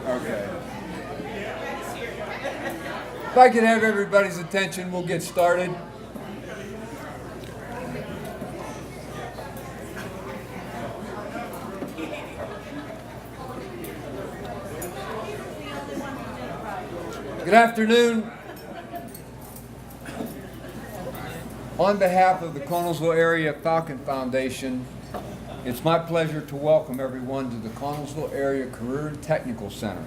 Okay. If I could have everybody's attention, we'll get started. Good afternoon. On behalf of the Connellsville Area Falcon Foundation, it's my pleasure to welcome everyone to the Connellsville Area Career and Technical Center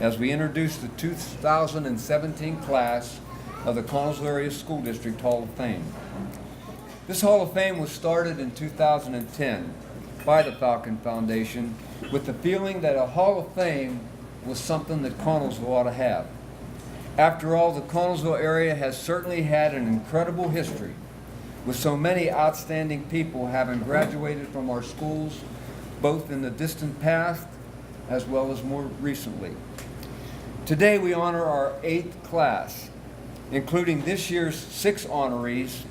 as we introduce the 2017 class of the Connellsville Area School District Hall of Fame. This Hall of Fame was started in 2010 by the Falcon Foundation with the feeling that a Hall of Fame was something that Connellsville ought to have. After all, the Connellsville area has certainly had an incredible history, with so many outstanding people having graduated from our schools, both in the distant past as well as more recently. Today we honor our 8th class, including this year's 6 honorees.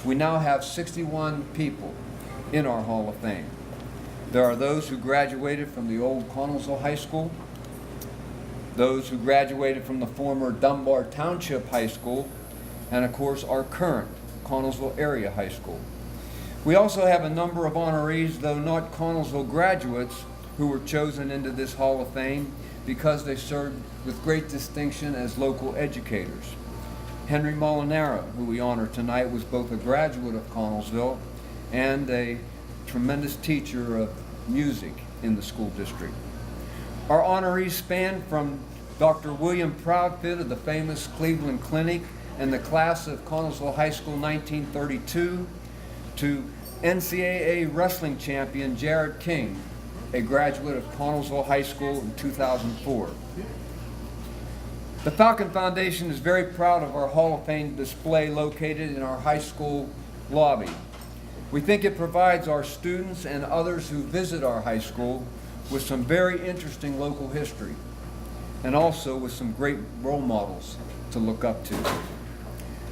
We now have 61 people in our Hall of Fame. There are those who graduated from the old Connellsville High School, those who graduated from the former Dunbar Township High School, and of course our current Connellsville Area High School. We also have a number of honorees, though not Connellsville graduates, who were chosen into this Hall of Fame because they served with great distinction as local educators. Henry Molinaro, who we honor tonight, was both a graduate of Connellsville and a tremendous teacher of music in the school district. Our honorees span from Dr. William Proudfit of the famous Cleveland Clinic and the class of Connellsville High School 1932 to NCAA wrestling champion Jared King, a graduate of Connellsville High School in 2004. The Falcon Foundation is very proud of our Hall of Fame display located in our high school lobby. We think it provides our students and others who visit our high school with some very interesting local history, and also with some great role models to look up to.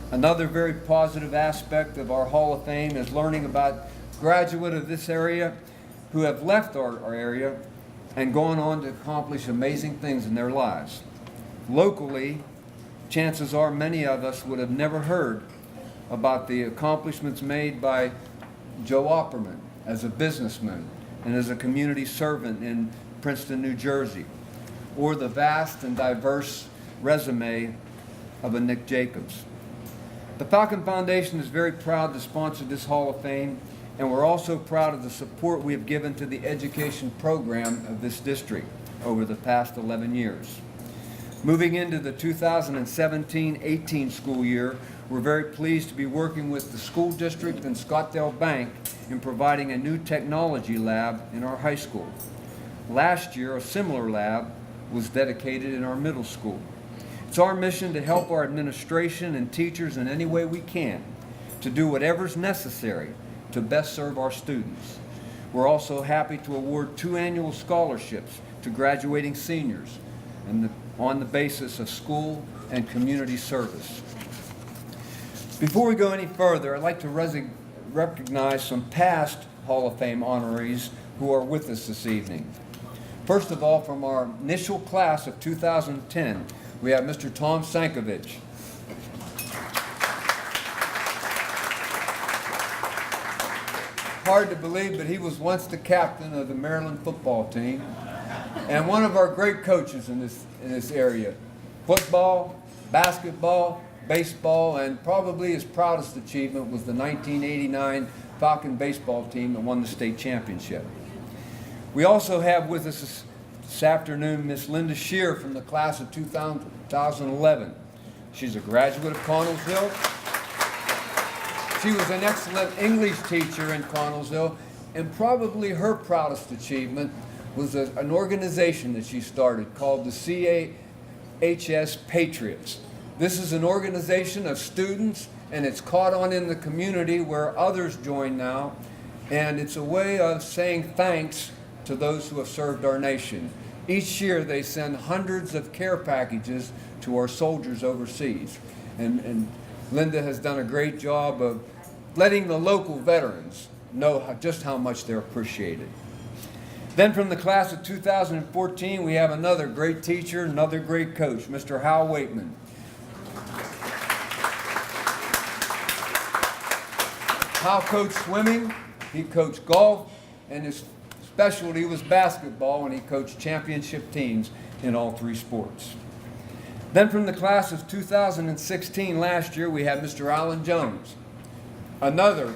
Another very positive aspect of our Hall of Fame is learning about graduates of this area who have left our area and gone on to accomplish amazing things in their lives. Locally, chances are many of us would have never heard about the accomplishments made by Joe Opperman as a businessman and as a community servant in Princeton, New Jersey, or the vast and diverse resume of a Nick Jacobs. The Falcon Foundation is very proud to sponsor this Hall of Fame, and we're also proud of the support we have given to the education program of this district over the past 11 years. Moving into the 2017-18 school year, we're very pleased to be working with the school district and Scottdale Bank in providing a new technology lab in our high school. Last year, a similar lab was dedicated in our middle school. It's our mission to help our administration and teachers in any way we can to do whatever's necessary to best serve our students. We're also happy to award 2 annual scholarships to graduating seniors on the basis of school and community service. Before we go any further, I'd like to recognize some past Hall of Fame honorees who are with us this evening. First of all, from our initial class of 2010, we have Mr. Tom Sankovich. Hard to believe, but he was once the captain of the Maryland football team and one of our great coaches in this area. Football, basketball, baseball, and probably his proudest achievement was the 1989 Falcon baseball team that won the state championship. We also have with us this afternoon Miss Linda Shearer from the class of 2011. She's a graduate of Connellsville. She was an excellent English teacher in Connellsville, and probably her proudest achievement was an organization that she started called the CAHS Patriots. This is an organization of students, and it's caught on in the community where others join now, and it's a way of saying thanks to those who have served our nation. Each year they send hundreds of care packages to our soldiers overseas, and Linda has done a great job of letting the local veterans know just how much they're appreciated. Then from the class of 2014, we have another great teacher, another great coach, Mr. Hal Waitman. Hal coached swimming, he coached golf, and his specialty was basketball, and he coached championship teams in all three sports. Then from the class of 2016 last year, we have Mr. Alan Jones, another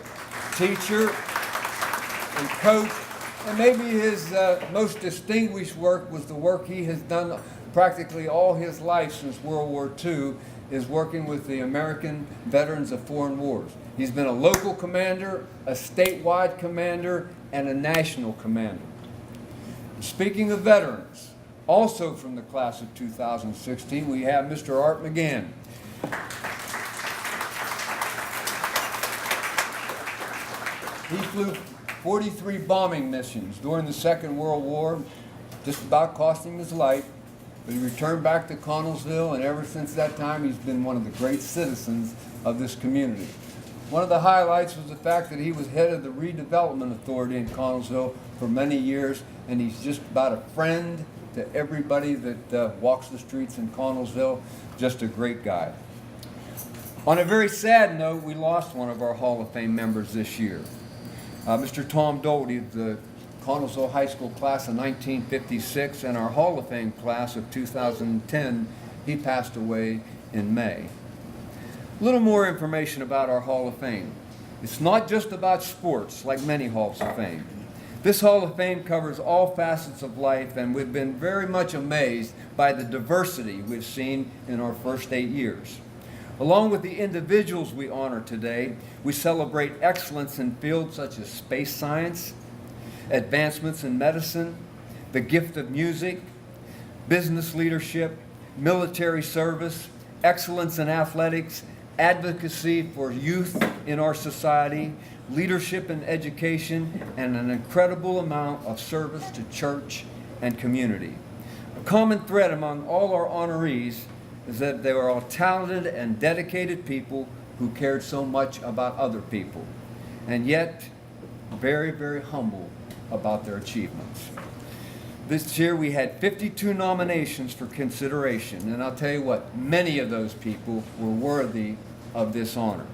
teacher and coach, and maybe his most distinguished work was the work he has done practically all his life since World War II, is working with the American veterans of foreign wars. He's been a local commander, a statewide commander, and a national commander. Speaking of veterans, also from the class of 2016, we have Mr. Art Mcgann. He flew 43 bombing missions during the Second World War, just about costing him his life, but he returned back to Connellsville, and ever since that time he's been one of the great citizens of this community. One of the highlights was the fact that he was head of the redevelopment authority in Connellsville for many years, and he's just about a friend to everybody that walks the streets in Connellsville. Just a great guy. On a very sad note, we lost one of our Hall of Fame members this year. Mr. Tom Doherty, the Connellsville High School class of 1956 and our Hall of Fame class of 2010, he passed away in May. A little more information about our Hall of Fame. It's not just about sports like many Halls of Fame. This Hall of Fame covers all facets of life, and we've been very much amazed by the diversity we've seen in our first 8 years. Along with the individuals we honor today, we celebrate excellence in fields such as space science, advancements in medicine, the gift of music, business leadership, military service, excellence in athletics, advocacy for youth in our society, leadership in education, and an incredible amount of service to church and community. A common thread among all our honorees is that they were all talented and dedicated people who cared so much about other people, and yet very, very humble about their achievements. This year we had 52 nominations for consideration, and I'll tell you what, many of those people were worthy of this honor.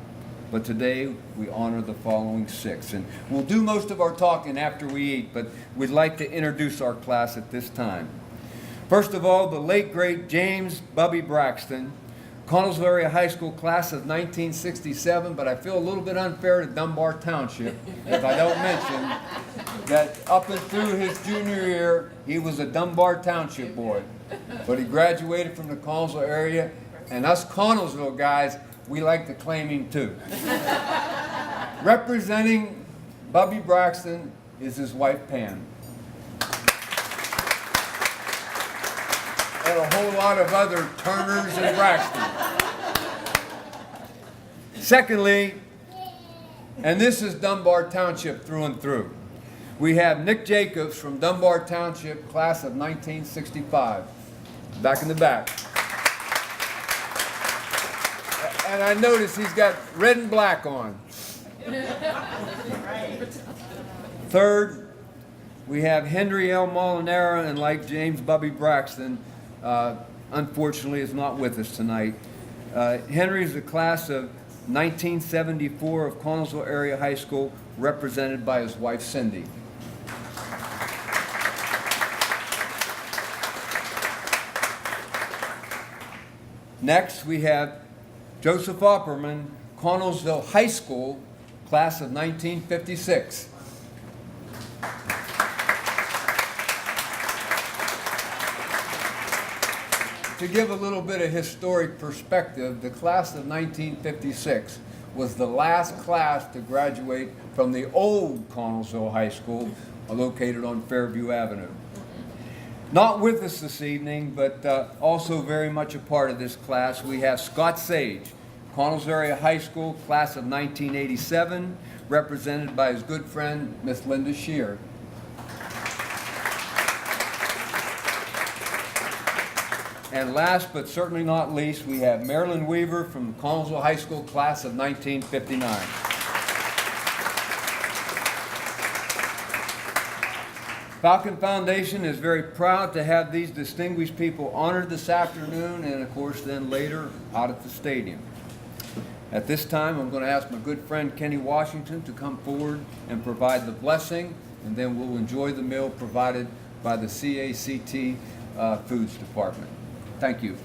But today we honor the following 6, and we'll do most of our talking after we eat, but we'd like to introduce our class at this time. First of all, the late great James Bubby Braxton, Connellsville Area High School class of 1967, but I feel a little bit unfair to Dunbar Township if I don't mention that up and through his junior year, he was a Dunbar Township boy. But he graduated from the Connellsville area, and us Connellsville guys, we like to claim him too. Representing Bubby Braxton is his wife Pam. And a whole lot of other Turners and Braxton. Secondly, and this is Dunbar Township through and through, we have Nick Jacobs from Dunbar Township, class of 1965. Back in the back. And I notice he's got red and black on. Third, we have Henry L. Molinera, and like James Bubby Braxton, unfortunately is not with us tonight. Henry is the class of 1974 of Connellsville Area High School, represented by his wife Cindy. Next, we have Joseph Opperman, Connellsville High School, class of 1956. To give a little bit of historic perspective, the class of 1956 was the last class to graduate from the old Connellsville High School, located on Fairview Avenue. Not with us this evening, but also very much a part of this class, we have Scott Sage, Connellsville Area High School, class of 1987, represented by his good friend, Miss Linda Shearer. And last but certainly not least, we have Marilyn Weaver from the Connellsville High School, class of 1959. Falcon Foundation is very proud to have these distinguished people honored this afternoon and, of course, then later out at the stadium. At this time, I'm going to ask my good friend Kenny Washington to come forward and provide the blessing, and then we'll enjoy the meal provided by the CACT Foods Department. Thank you.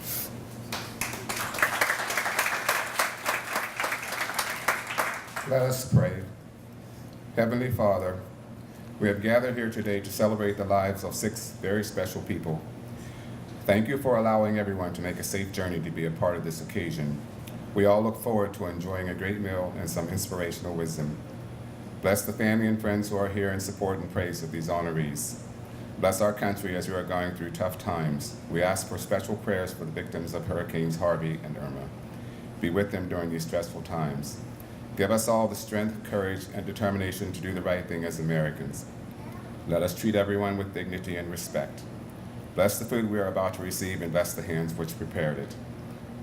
Let us pray. Heavenly Father, we have gathered here today to celebrate the lives of 6 very special people. Thank you for allowing everyone to make a safe journey to be a part of this occasion. We all look forward to enjoying a great meal and some inspirational wisdom. Bless the family and friends who are here in support and praise of these honorees. Bless our country as we are going through tough times. We ask for special prayers for the victims of Hurricanes Harvey and Irma. Be with them during these stressful times. Give us all the strength, courage, and determination to do the right thing as Americans. Let us treat everyone with dignity and respect. Bless the food we are about to receive and bless the hands which prepared it.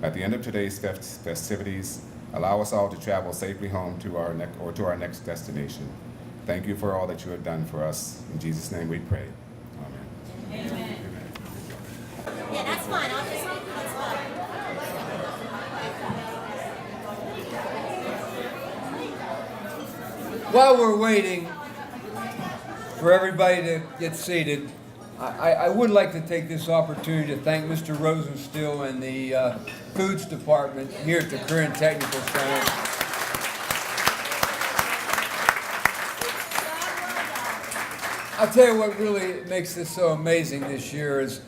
At the end of today's festivities, allow us all to travel safely home to our next destination. Thank you for all that you have done for us. In Jesus' name we pray. Amen. Amen. Yeah, that's fine. I'll just that's fine. While we're waiting for everybody to get seated, I would like to take this opportunity to thank Mr. Rosenstiel and the Foods Department here at the Career and Technical Center. I'll tell you what really makes this so amazing this year is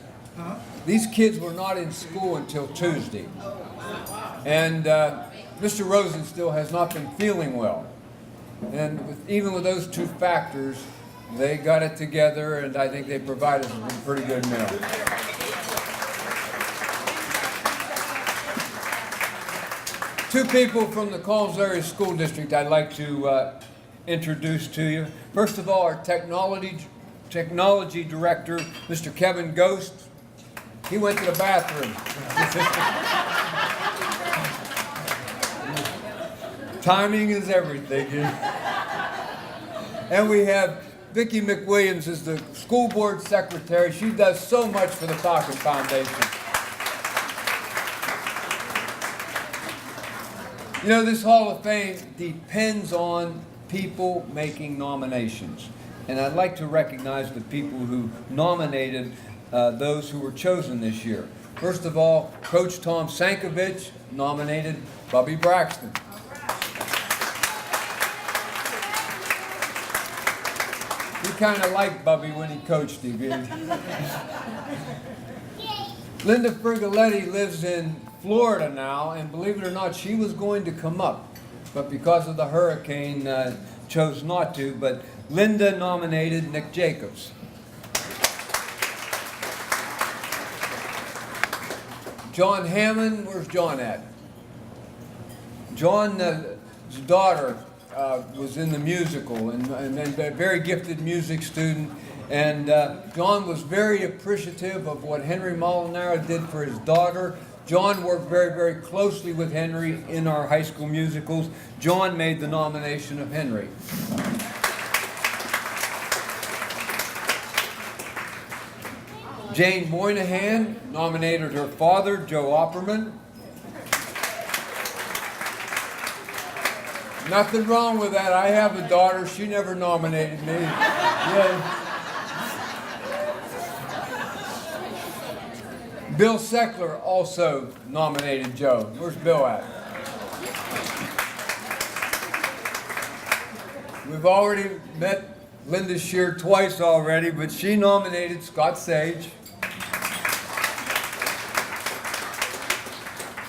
these kids were not in school until Tuesday. And Mr. Rosenstiel has not been feeling well. And even with those 2 factors, they got it together, and I think they provided a pretty good meal. Two people from the Connellsville Area School District I'd like to introduce to you. First of all, our technology director, Mr. Kevin Ghost. He went to the bathroom. Timing is everything. And we have Vicki McWilliams as the school board secretary. She does so much for the Falcon Foundation. You know, this Hall of Fame depends on people making nominations. And I'd like to recognize the people who nominated those who were chosen this year. First of all, Coach Tom Sankovich nominated Bubby Braxton. He kind of liked Bubby when he coached him. Linda Frigoletti lives in Florida now, and believe it or not, she was going to come up, but because of the hurricane, chose not to. But Linda nominated Nick Jacobs. John Hammond, where's John at? John's daughter was in the musical and a very gifted music student. And John was very appreciative of what Henry Molinaro did for his daughter. John worked very, very closely with Henry in our high school musicals. John made the nomination of Henry. Jane Moynihan nominated her father, Joe Opperman. Nothing wrong with that. I have a daughter. She never nominated me. Yeah. Bill Seckler also nominated Joe. Where's Bill at? We've already met Linda Shearer twice already, but she nominated Scott Sage.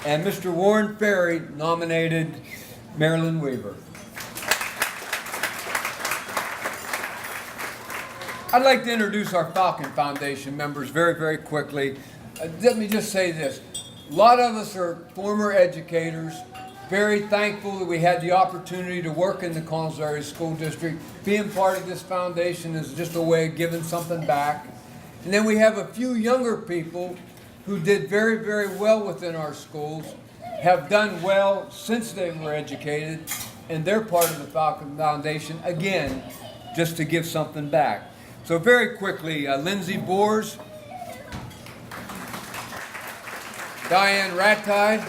And Mr. Warren Ferry nominated Marilyn Weaver. I'd like to introduce our Falcon Foundation members very, very quickly. Let me just say this. A lot of us are former educators, very thankful that we had the opportunity to work in the Connellsville Area School District. Being part of this foundation is just a way of giving something back. And then we have a few younger people who did very, very well within our schools, have done well since they were educated, and they're part of the Falcon Foundation, again, just to give something back. So very quickly, Lindsay Boers, Diane Rattide,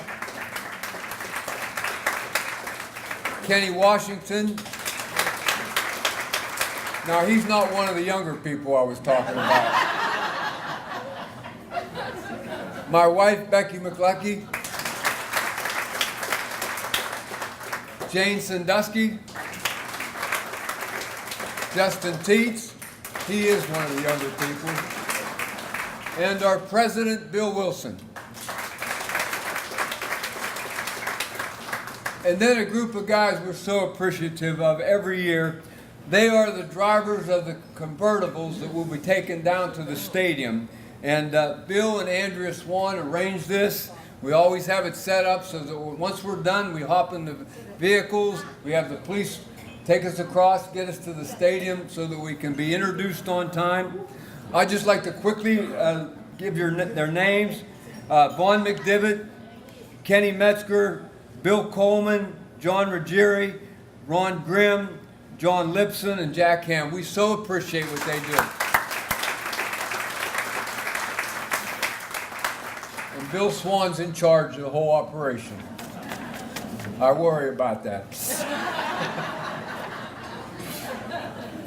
Kenny Washington. Now, he's not one of the younger people I was talking about. My wife, Becky McLucky, Jane Sandusky, Justin Teets, he is one of the younger people, and our president, Bill Wilson. And then a group of guys we're so appreciative of every year. They are the drivers of the convertibles that will be taken down to the stadium. And Bill and Andrea Swan arranged this. We always have it set up so that once we're done, we hop in the vehicles. We have the police take us across, get us to the stadium so that we can be introduced on time. I'd just like to quickly give their names. Vaughn McDivitt, Kenny Metzger, Bill Coleman, John Ruggieri, Ron Grimm, John Lipson, and Jack Ham. We so appreciate what they do. And Bill Swan's in charge of the whole operation. I worry about that.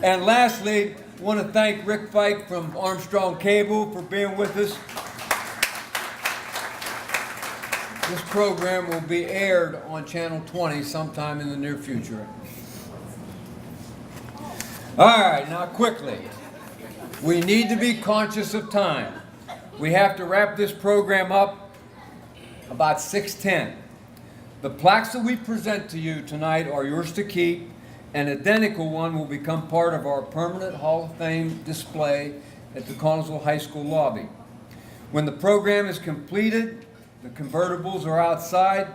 And lastly, I want to thank Rick Fike from Armstrong Cable for being with us. This program will be aired on Channel 20 sometime in the near future. All right, now quickly. We need to be conscious of time. We have to wrap this program up about 6:10. The plaques that we present to you tonight are yours to keep. An identical one will become part of our permanent Hall of Fame display at the Connellsville High School lobby. When the program is completed, the convertibles are outside,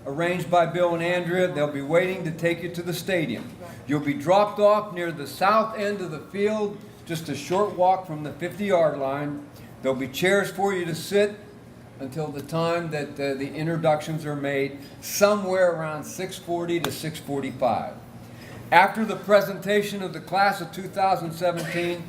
arranged by Bill and Andrea. They'll be waiting to take you to the stadium. You'll be dropped off near the south end of the field, just a short walk from the 50-yard line. There'll be chairs for you to sit until the time that the introductions are made, somewhere around 6:40 to 6:45. After the presentation of the class of 2017,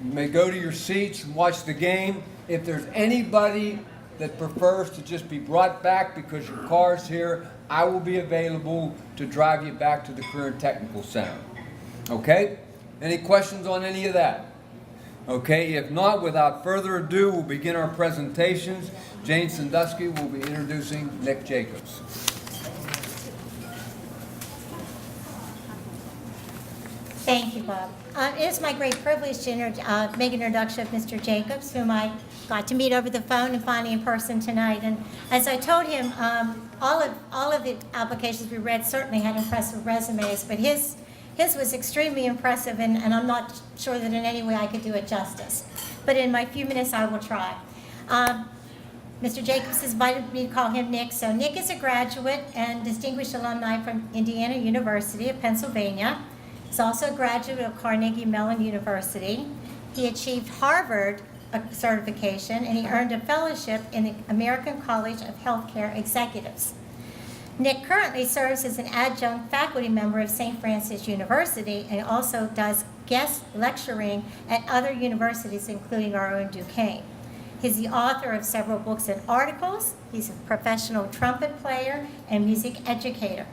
you may go to your seats and watch the game. If there's anybody that prefers to just be brought back because your car's here, I will be available to drive you back to the Career and Technical Center. Okay? Any questions on any of that? Okay, if not, without further ado, we'll begin our presentations. Jane Sandusky will be introducing Nick Jacobs. Thank you, Bob. It is my great privilege to make an introduction of Mr. Jacobs, whom I got to meet over the phone and finally in person tonight. And as I told him, all of the applications we read certainly had impressive resumes, but his was extremely impressive, and I'm not sure that in any way I could do it justice. But in my few minutes, I will try. Mr. Jacobs has invited me to call him Nick. So Nick is a graduate and distinguished alumni from Indiana University of Pennsylvania. He's also a graduate of Carnegie Mellon University. He achieved Harvard certification, and he earned a fellowship in the American College of Healthcare Executives. Nick currently serves as an adjunct faculty member of St. Francis University and also does guest lecturing at other universities, including our own Duquesne. He's the author of several books and articles. He's a professional trumpet player and music educator.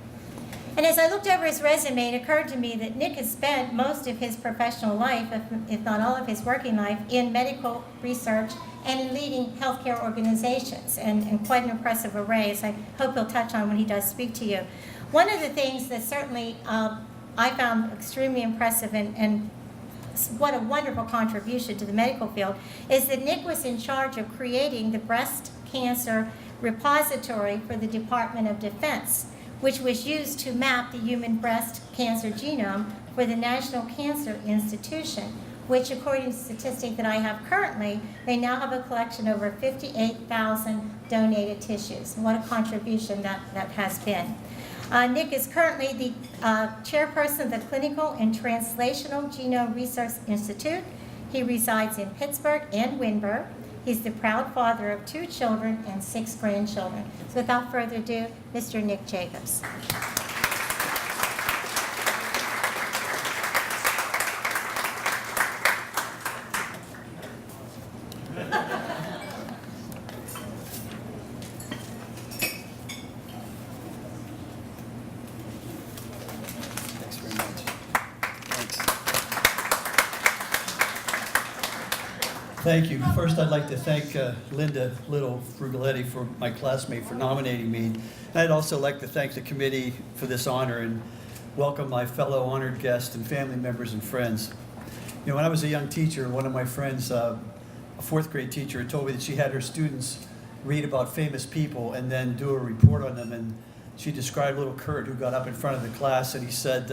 And as I looked over his resume, it occurred to me that Nick has spent most of his professional life, if not all of his working life, in medical research and in leading healthcare organizations, and quite an impressive array, as I hope he'll touch on when he does speak to you. One of the things that certainly I found extremely impressive and what a wonderful contribution to the medical field is that Nick was in charge of creating the breast cancer repository for the Department of Defense, which was used to map the human breast cancer genome for the National Cancer Institution, which, according to the statistic that I have currently, they now have a collection of over 58,000 donated tissues. What a contribution that has been. Nick is currently the chairperson of the Clinical and Translational Genome Research Institute. He resides in Pittsburgh and Windber. He's the proud father of 2 children and 6 grandchildren. So without further ado, Mr. Nick Jacobs. Thank you. First, I'd like to thank Linda Little Frugaletti, for my classmate, for nominating me. And I'd also like to thank the committee for this honor and welcome my fellow honored guests and family members and friends. You know, when I was a young teacher, one of my friends, a fourth grade teacher, told me that she had her students read about famous people and then do a report on them. And she described little Kurt, who got up in front of the class, and he said,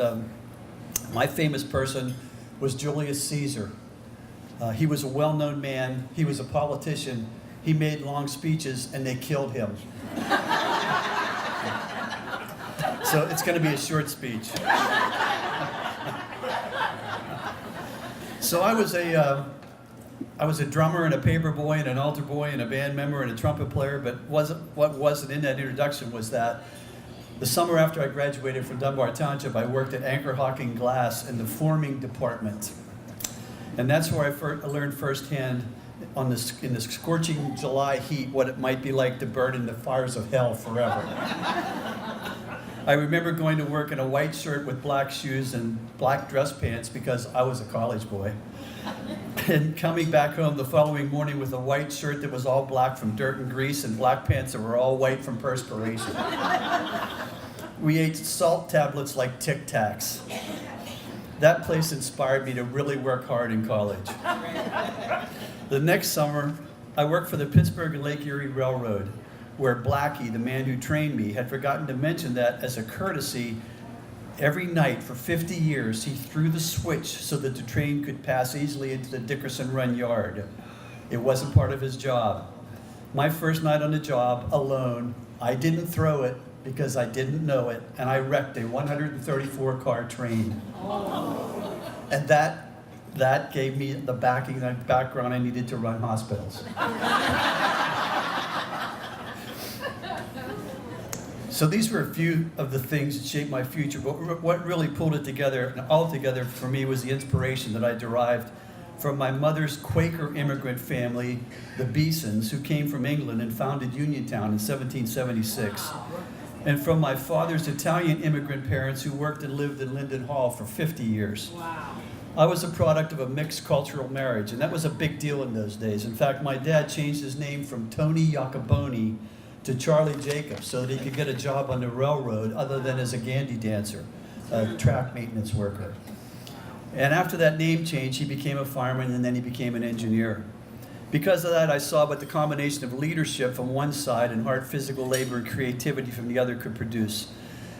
my famous person was Julius Caesar. He was a well-known man. He was a politician. He made long speeches, and they killed him. So it's going to be a short speech. So I was a drummer and a paper boy and an altar boy and a band member and a trumpet player, but what wasn't in that introduction was that the summer after I graduated from Dunbar Township, I worked at Anchor Hawking Glass in the forming department. And that's where I learned firsthand in the scorching July heat what it might be like to burn in the fires of hell forever. I remember going to work in a white shirt with black shoes and black dress pants because I was a college boy. And coming back home the following morning with a white shirt that was all black from dirt and grease and black pants that were all white from perspiration. We ate salt tablets like Tic Tacs. That place inspired me to really work hard in college. The next summer, I worked for the Pittsburgh and Lake Erie Railroad, where Blackie, the man who trained me, had forgotten to mention that as a courtesy, every night for 50 years, he threw the switch so that the train could pass easily into the Dickerson Run yard. It wasn't part of his job. My first night on the job, alone, I didn't throw it because I didn't know it, and I wrecked a 134-car train. And that gave me the background I needed to run hospitals. So these were a few of the things that shaped my future, but what really pulled it together, all together for me, was the inspiration that I derived from my mother's Quaker immigrant family, the Beesons, who came from England and founded Uniontown in 1776. And from my father's Italian immigrant parents who worked and lived in Linden Hall for 50 years. Wow. I was a product of a mixed cultural marriage, and that was a big deal in those days. In fact, my dad changed his name from Tony Iacoboni to Charlie Jacobs so that he could get a job on the railroad other than as a gandy dancer, a track maintenance worker. And after that name change, he became a fireman, and then he became an engineer. Because of that, I saw what the combination of leadership from one side and hard physical labor and creativity from the other could produce.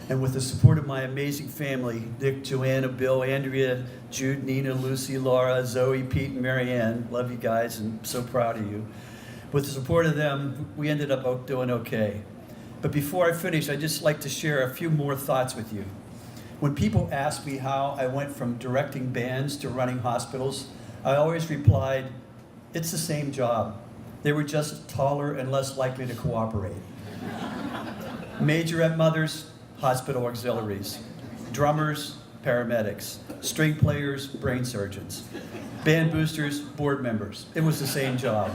And with the support of my amazing family, Dick, Joanna, Bill, Andrea, Jude, Nina, Lucy, Laura, Zoe, Pete, and Marianne, love you guys and so proud of you. With the support of them, we ended up doing okay. But before I finish, I'd just like to share a few more thoughts with you. When people ask me how I went from directing bands to running hospitals, I always replied, it's the same job. They were just taller and less likely to cooperate. Majorette mothers, hospital auxiliaries. Drummers, paramedics. String players, brain surgeons. Band boosters, board members. It was the same job.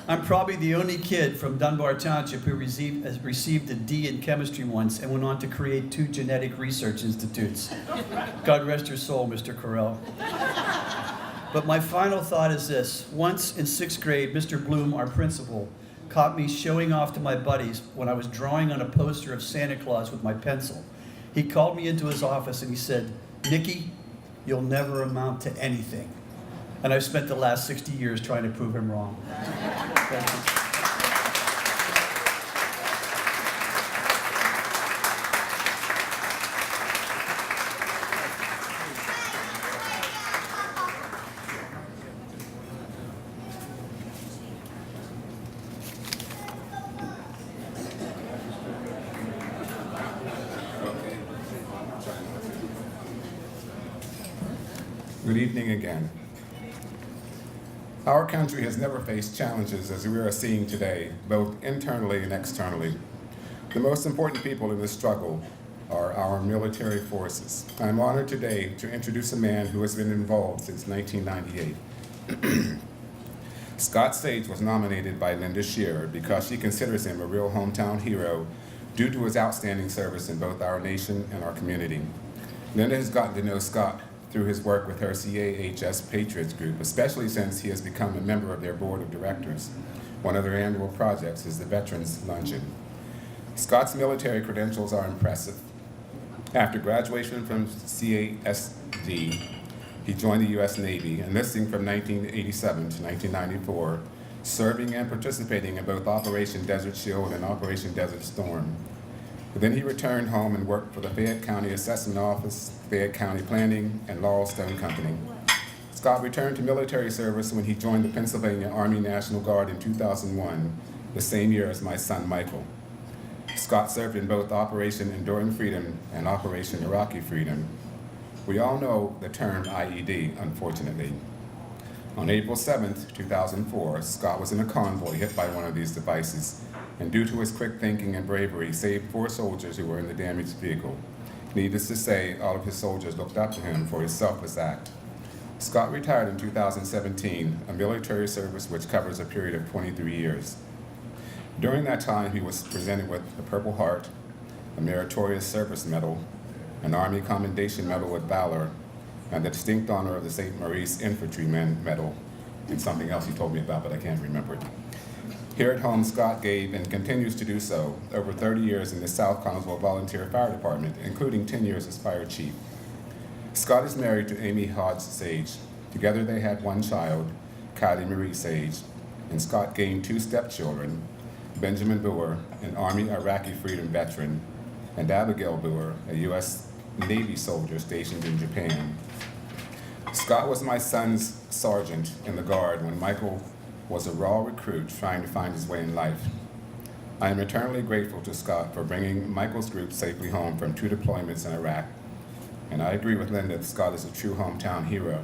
I'm probably the only kid from Dunbar Township who received a D in chemistry once and went on to create 2 genetic research institutes. God rest your soul, Mr. Correll. But my final thought is this. Once in 6th grade, Mr. Bloom, our principal, caught me showing off to my buddies when I was drawing on a poster of Santa Claus with my pencil. He called me into his office and he said, Nicky, you'll never amount to anything. And I've spent the last 60 years trying to prove him wrong. Thank you. Good evening again. Our country has never faced challenges as we are seeing today, both internally and externally. The most important people in this struggle are our military forces. I'm honored today to introduce a man who has been involved since 1998. Scott Sage was nominated by Linda Shearer because she considers him a real hometown hero due to his outstanding service in both our nation and our community. Linda has gotten to know Scott through his work with her CAHS Patriots Group, especially since he has become a member of their board of directors. One of their annual projects is the Veterans Luncheon. Scott's military credentials are impressive. After graduation from CASD, he joined the U.S. Navy, enlisting from 1987 to 1994, serving and participating in both Operation Desert Shield and Operation Desert Storm. Then he returned home and worked for the Fayette County Assessment Office, Fayette County Planning, and Laurel Stone Company. Scott returned to military service when he joined the Pennsylvania Army National Guard in 2001, the same year as my son Michael. Scott served in both Operation Enduring Freedom and Operation Iraqi Freedom. We all know the term IED, unfortunately. On April 7th, 2004, Scott was in a convoy hit by one of these devices, and due to his quick thinking and bravery, saved 4 soldiers who were in the damaged vehicle. Needless to say, all of his soldiers looked up to him for his selfless act. Scott retired in 2017, a military service which covers a period of 23 years. During that time, he was presented with the Purple Heart, a Meritorious Service Medal, an Army Commendation Medal with Valor, and the distinct honor of the St. Maurice Infantryman Medal, and something else he told me about, but I can't remember it. Here at home, Scott gave and continues to do so over 30 years in the South Connellsville Volunteer Fire Department, including 10 years as fire chief. Scott is married to Amy Hodge Sage. Together they had 1 child, Kylie Marie Sage, and Scott gained 2 stepchildren, Benjamin Boer, an Army Iraqi Freedom veteran, and Abigail Boer, a U.S. Navy soldier stationed in Japan. Scott was my son's sergeant in the Guard when Michael was a raw recruit trying to find his way in life. I am eternally grateful to Scott for bringing Michael's group safely home from 2 deployments in Iraq, and I agree with Linda that Scott is a true hometown hero.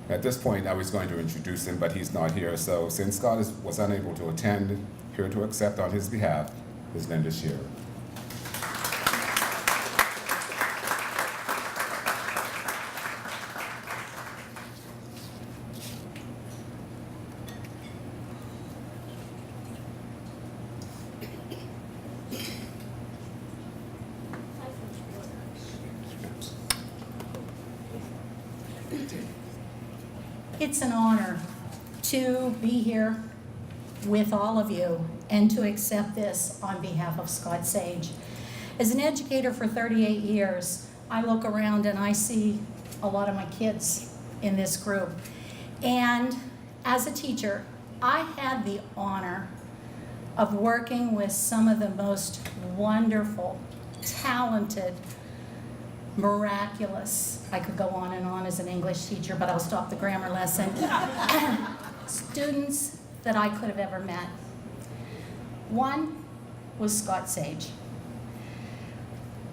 At this point, I was going to introduce him, but he's not here, so since Scott was unable to attend, here to accept on his behalf is Linda Shearer. It's an honor to be here with all of you and to accept this on behalf of Scott Sage. As an educator for 38 years, I look around and I see a lot of my kids in this group. And as a teacher, I had the honor of working with some of the most wonderful, talented, miraculous, I could go on and on as an English teacher, but I'll stop the grammar lesson, students that I could have ever met. One was Scott Sage.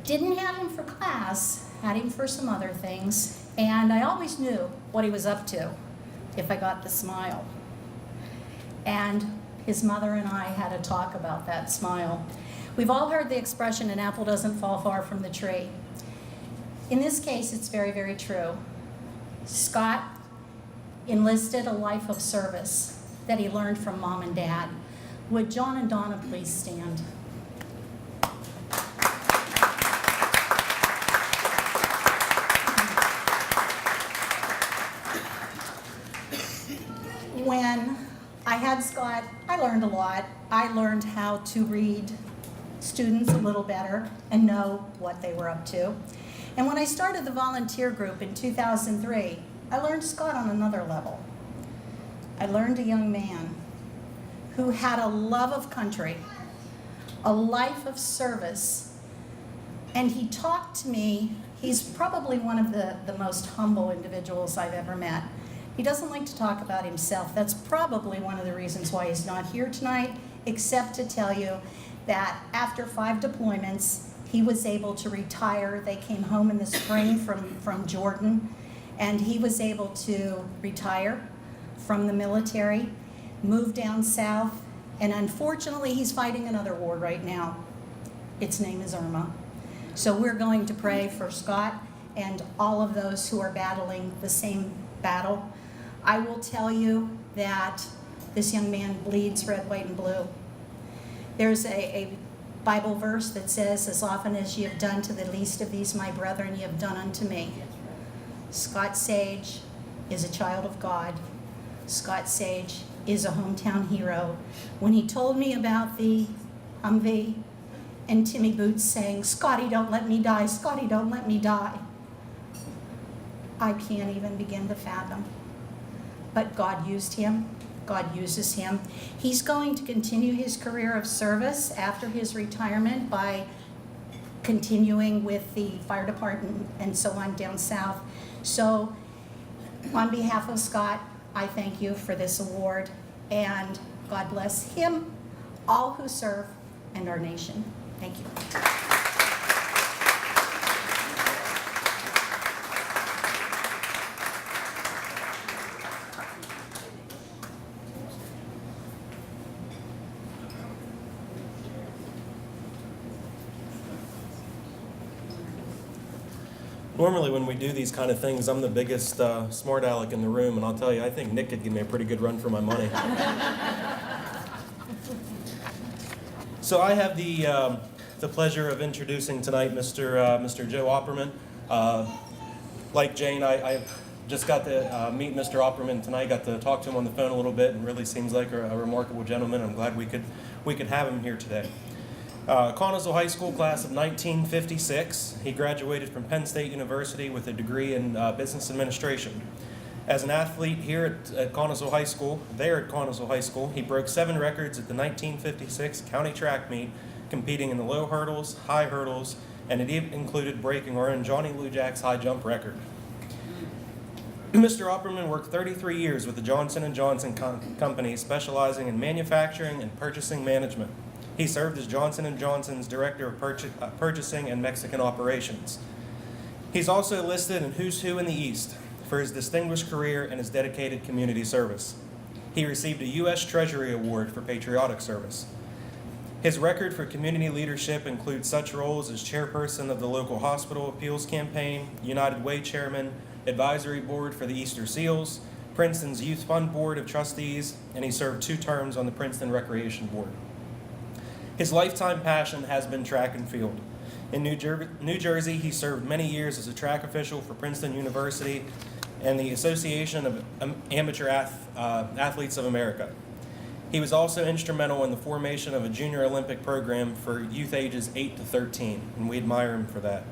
Didn't have him for class, had him for some other things, and I always knew what he was up to if I got the smile. And his mother and I had a talk about that smile. We've all heard the expression, an apple doesn't fall far from the tree. In this case, it's very, very true. Scott enlisted a life of service that he learned from Mom and Dad. Would John and Donna please stand? When I had Scott, I learned a lot. I learned how to read students a little better and know what they were up to. And when I started the volunteer group in 2003, I learned Scott on another level. I learned a young man who had a love of country, a life of service, and he talked to me. He's probably one of the most humble individuals I've ever met. He doesn't like to talk about himself. That's probably one of the reasons why he's not here tonight, except to tell you that after 5 deployments, he was able to retire. They came home in the spring from Jordan, and he was able to retire from the military, move down south, and unfortunately, he's fighting another war right now. Its name is Irma. So we're going to pray for Scott and all of those who are battling the same battle. I will tell you that this young man bleeds red, white, and blue. There's a Bible verse that says, as often as ye have done to the least of these my brethren, ye have done unto me. Scott Sage is a child of God. Scott Sage is a hometown hero. When he told me about the Humvee and Timmy Boots saying, "Scotty, don't let me die, Scotty, don't let me die," I can't even begin to fathom. But God used him. God uses him. He's going to continue his career of service after his retirement by continuing with the fire department and so on down south. So on behalf of Scott, I thank you for this award, and God bless him, all who serve, and our nation. Thank you. Normally when we do these kind of things, I'm the biggest smart aleck in the room, and I'll tell you, I think Nick could give me a pretty good run for my money. So I have the pleasure of introducing tonight Mr. Joe Opperman. Like Jane, I just got to meet Mr. Opperman tonight, got to talk to him on the phone a little bit, and really seems like a remarkable gentleman. I'm glad we could have him here today. Connellsville High School class of 1956. He graduated from Penn State University with a degree in business administration. As an athlete here at Connellsville High School, he broke 7 records at the 1956 county track meet, competing in the low hurdles, high hurdles, and it even included breaking our own Johnny Lujak's high jump record. Mr. Opperman worked 33 years with the Johnson & Johnson Company, specializing in manufacturing and purchasing management. He served as Johnson & Johnson's Director of Purchasing and Mexican Operations. He's also listed in Who's Who in the East for his distinguished career and his dedicated community service. He received a U.S. Treasury Award for patriotic service. His record for community leadership includes such roles as chairperson of the local hospital appeals campaign, United Way chairman, advisory board for the Easter Seals, Princeton's Youth Fund Board of Trustees, and he served 2 terms on the Princeton Recreation Board. His lifetime passion has been track and field. In New Jersey, he served many years as a track official for Princeton University and the Association of Amateur Athletes of America. He was also instrumental in the formation of a junior Olympic program for youth ages 8 to 13, and we admire him for that.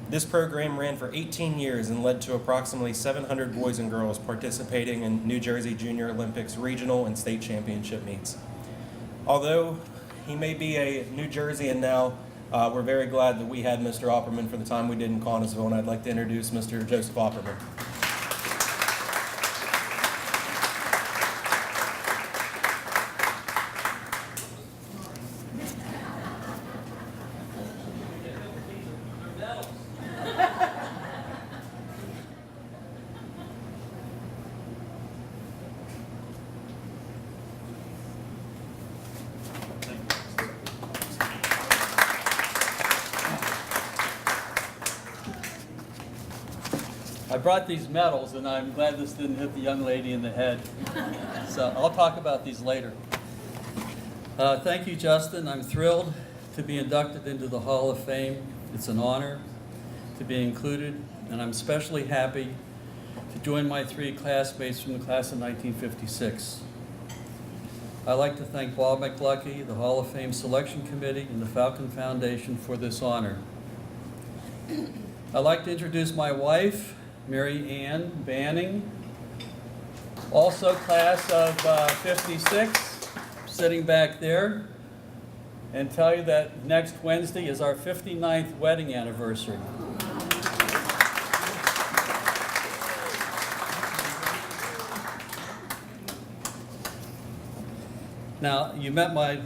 This program ran for 18 years and led to approximately 700 boys and girls participating in New Jersey Junior Olympics regional and state championship meets. Although he may be a New Jerseyan now, we're very glad that we had Mr. Opperman for the time we did in Connellsville, and I'd like to introduce Mr. Joseph Opperman. I brought these medals, and I'm glad this didn't hit the young lady in the head. So I'll talk about these later. Thank you, Justin. I'm thrilled to be inducted into the Hall of Fame. It's an honor to be included, and I'm especially happy to join my 3 classmates from the class of 1956. I'd like to thank Bob McLucky, the Hall of Fame Selection Committee, and the Falcon Foundation for this honor. I'd like to introduce my wife, Mary Ann Banning, also class of 56, sitting back there, and tell you that next Wednesday is our 59th wedding anniversary. Now, you met my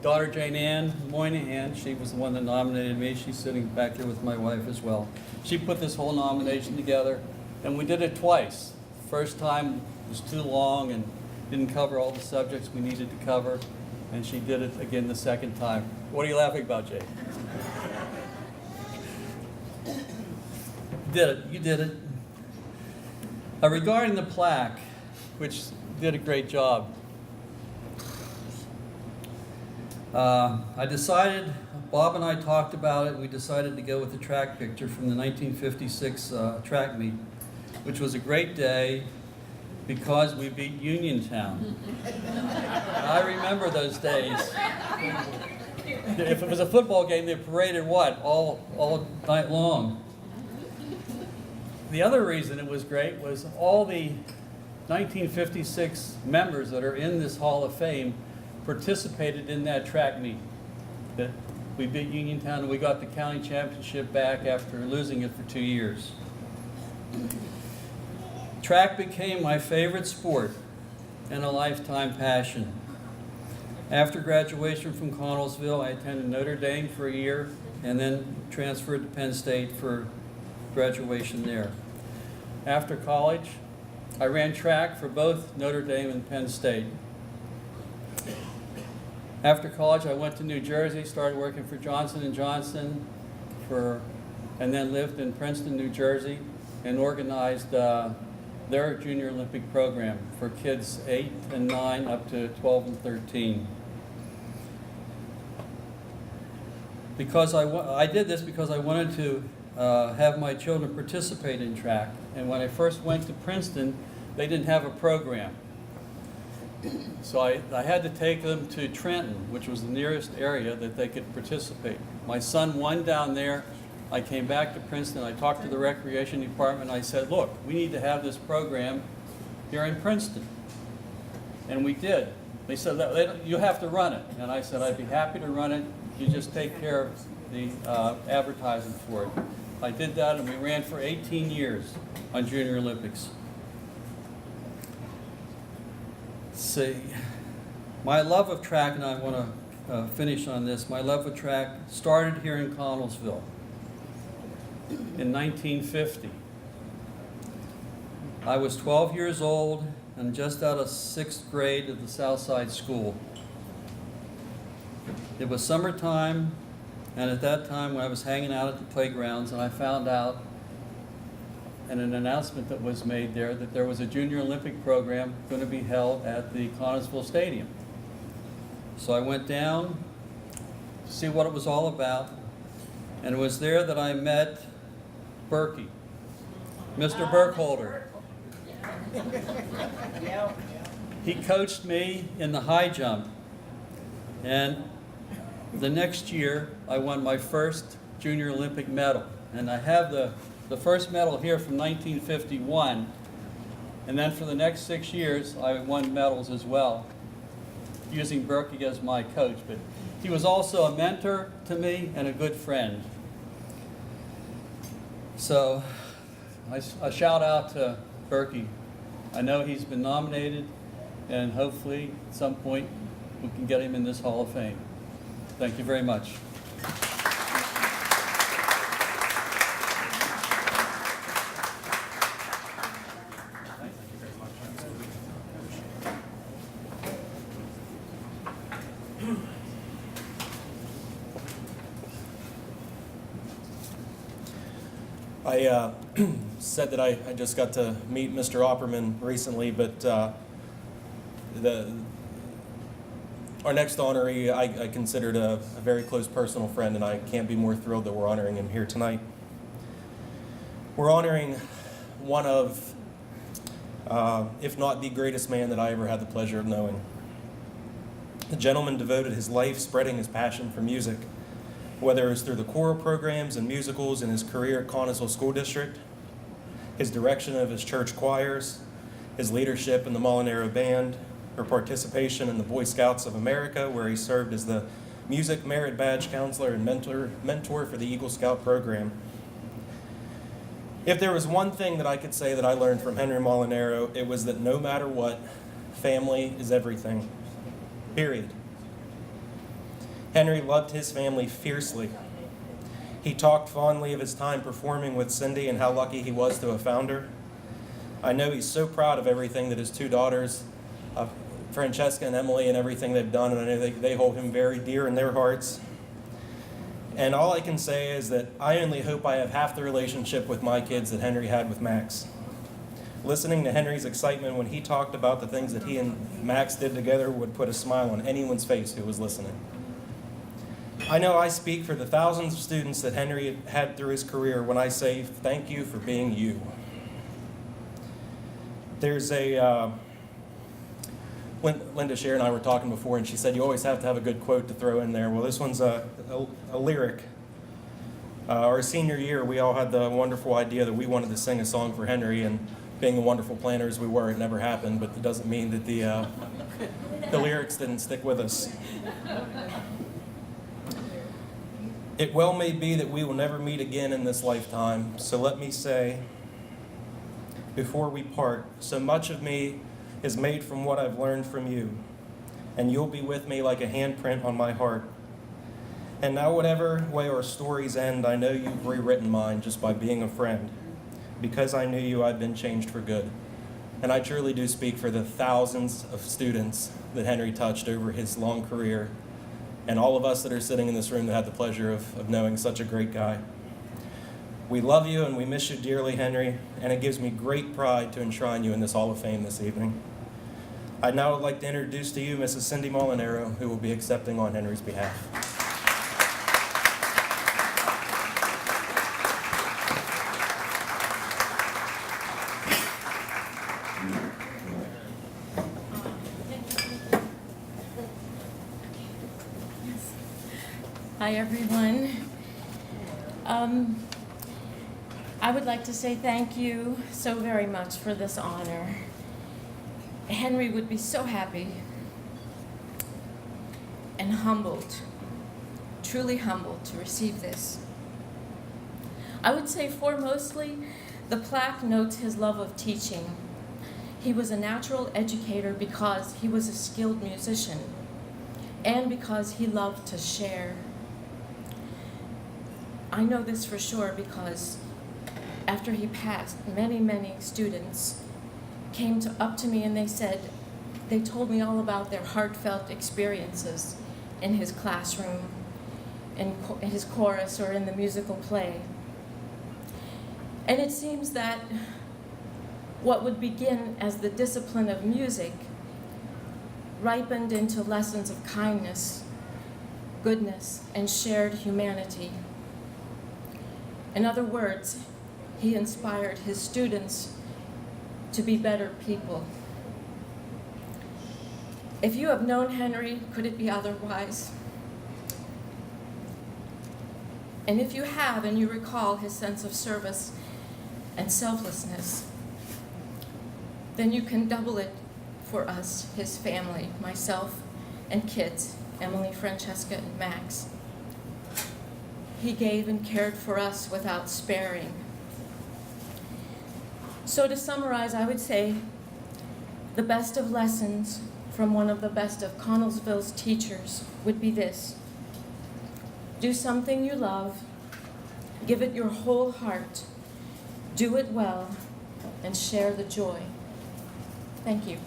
daughter Jane Ann Moynihan. She was the one that nominated me. She's sitting back there with my wife as well. She put this whole nomination together, and we did it twice. First time was too long and didn't cover all the subjects we needed to cover, and she did it again the second time. What are you laughing about, Jay? Did it. You did it. Regarding the plaque, which did a great job, I decided, Bob and I talked about it, and we decided to go with the track picture from the 1956 track meet. which was a great day because we beat Uniontown. I remember those days. If it was a football game, they paraded what? All night long. The other reason it was great was all the 1956 members that are in this Hall of Fame participated in that track meet. That we beat Uniontown and we got the county championship back after losing it for 2 years. Track became my favorite sport and a lifetime passion. After graduation from Connellsville, I attended Notre Dame for a year and then transferred to Penn State for graduation there. After college, I ran track for both Notre Dame and Penn State. After college, I went to New Jersey, started working for Johnson & Johnson, and then lived in Princeton, New Jersey, and organized their Junior Olympic program for kids 8 and 9 up to 12 and 13. Because I did this because I wanted to have my children participate in track. And when I first went to Princeton, they didn't have a program. So I had to take them to Trenton, which was the nearest area that they could participate. My son won down there. I came back to Princeton. I talked to the recreation department. I said, look, we need to have this program here in Princeton. And we did. They said, you have to run it. And I said, I'd be happy to run it. You just take care of the advertising for it. I did that, and we ran for 18 years on Junior Olympics. See, my love of track, and I want to finish on this, my love of track started here in Connellsville in 1950. I was 12 years old and just out of 6th grade at the Southside School. It was summertime, and at that time when I was hanging out at the playgrounds, and I found out in an announcement that was made there that there was a Junior Olympic program going to be held at the Connellsville Stadium. So I went down to see what it was all about, and it was there that I met Berkey, Mr. Burkholder. He coached me in the high jump, and the next year I won my first Junior Olympic medal. And I have the first medal here from 1951, and then for the next 6 years I won medals as well, using Berkey as my coach. But he was also a mentor to me and a good friend. So a shout out to Berkey. I know he's been nominated, and hopefully at some point we can get him in this Hall of Fame. Thank you very much. I said that I just got to meet Mr. Opperman recently, but our next honoree I considered a very close personal friend, and I can't be more thrilled that we're honoring him here tonight. We're honoring one of, if not the greatest man that I ever had the pleasure of knowing. The gentleman devoted his life spreading his passion for music, whether it was through the choral programs and musicals in his career at Connellsville School District, his direction of his church choirs, his leadership in the Molinaro Band, or participation in the Boy Scouts of America, where he served as the Music Merit Badge Counselor and mentor for the Eagle Scout program. If there was one thing that I could say that I learned from Henry Molinaro, it was that no matter what, family is everything. Period. Henry loved his family fiercely. He talked fondly of his time performing with Cindy and how lucky he was to have found her. I know he's so proud of everything that his two daughters, Francesca and Emily, and everything they've done, and I know they hold him very dear in their hearts. And all I can say is that I only hope I have half the relationship with my kids that Henry had with Max. Listening to Henry's excitement when he talked about the things that he and Max did together would put a smile on anyone's face who was listening. I know I speak for the thousands of students that Henry had through his career when I say thank you for being you. There's a, Linda Shearer and I were talking before, and she said you always have to have a good quote to throw in there. Well, this one's a lyric. Our senior year, we all had the wonderful idea that we wanted to sing a song for Henry, and being the wonderful planners we were, it never happened, but it doesn't mean that the lyrics didn't stick with us. It well may be that we will never meet again in this lifetime, so let me say, before we part, so much of me is made from what I've learned from you, and you'll be with me like a handprint on my heart. And now whatever way our stories end, I know you've rewritten mine just by being a friend. Because I knew you, I've been changed for good. And I truly do speak for the thousands of students that Henry touched over his long career, and all of us that are sitting in this room that had the pleasure of knowing such a great guy. We love you and we miss you dearly, Henry, and it gives me great pride to enshrine you in this Hall of Fame this evening. I'd now like to introduce to you Mrs. Cindy Molinaro, who will be accepting on Henry's behalf. Hi, everyone. I would like to say thank you so very much for this honor. Henry would be so happy and humbled, truly humbled to receive this. I would say foremostly, the plaque notes his love of teaching. He was a natural educator because he was a skilled musician and because he loved to share. I know this for sure because after he passed, many students came up to me and they told me all about their heartfelt experiences in his classroom, in his chorus, or in the musical play. And it seems that what would begin as the discipline of music ripened into lessons of kindness, goodness, and shared humanity. In other words, he inspired his students to be better people. If you have known Henry, could it be otherwise? And if you have and you recall his sense of service and selflessness, then you can double it for us, his family, myself and kids, Emily, Francesca, and Max. He gave and cared for us without sparing. So to summarize, I would say the best of lessons from one of the best of Connellsville's teachers would be this: do something you love, give it your whole heart, do it well, and share the joy. Thank you.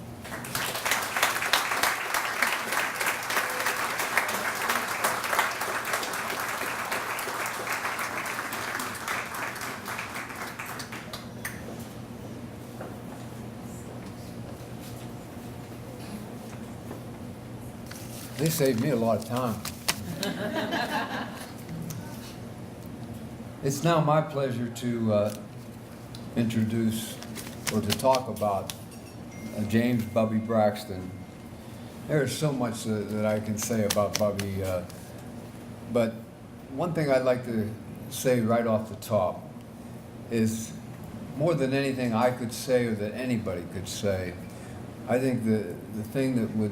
They saved me a lot of time. It's now my pleasure to introduce or to talk about James Bubby Braxton. There is so much that I can say about Bubby, but one thing I'd like to say right off the top is, more than anything I could say or that anybody could say, I think the thing that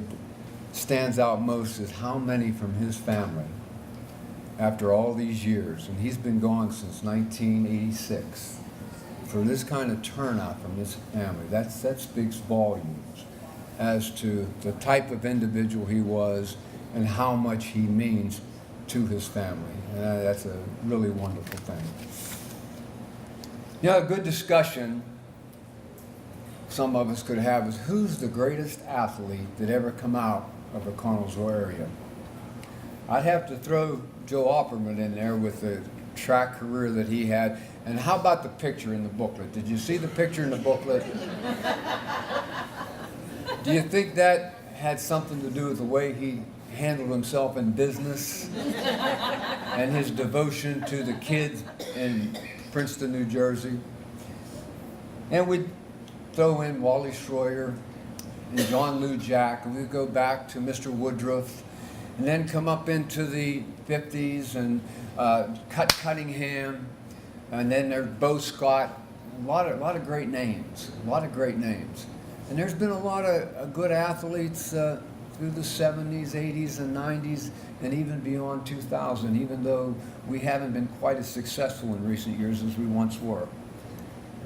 stands out most is how many from his family, after all these years, and he's been gone since 1986, for this kind of turnout from his family, that speaks volumes as to the type of individual he was and how much he means to his family. And that's a really wonderful thing. You know, a good discussion some of us could have is, who's the greatest athlete that ever come out of the Connellsville area? I'd have to throw Joe Opperman in there with the track career that he had. And how about the picture in the booklet? Did you see the picture in the booklet? Do you think that had something to do with the way he handled himself in business and his devotion to the kids in Princeton, New Jersey? And throw in Wally Schroyer and John Lou Jack, and we go back to Mr. Woodruff, and then come up into the 50s and Cunningham, and then there's Bo Scott. A lot of great names, and there's been a lot of good athletes through the 70s, 80s, and 90s, and even beyond 2000, even though we haven't been quite as successful in recent years as we once were.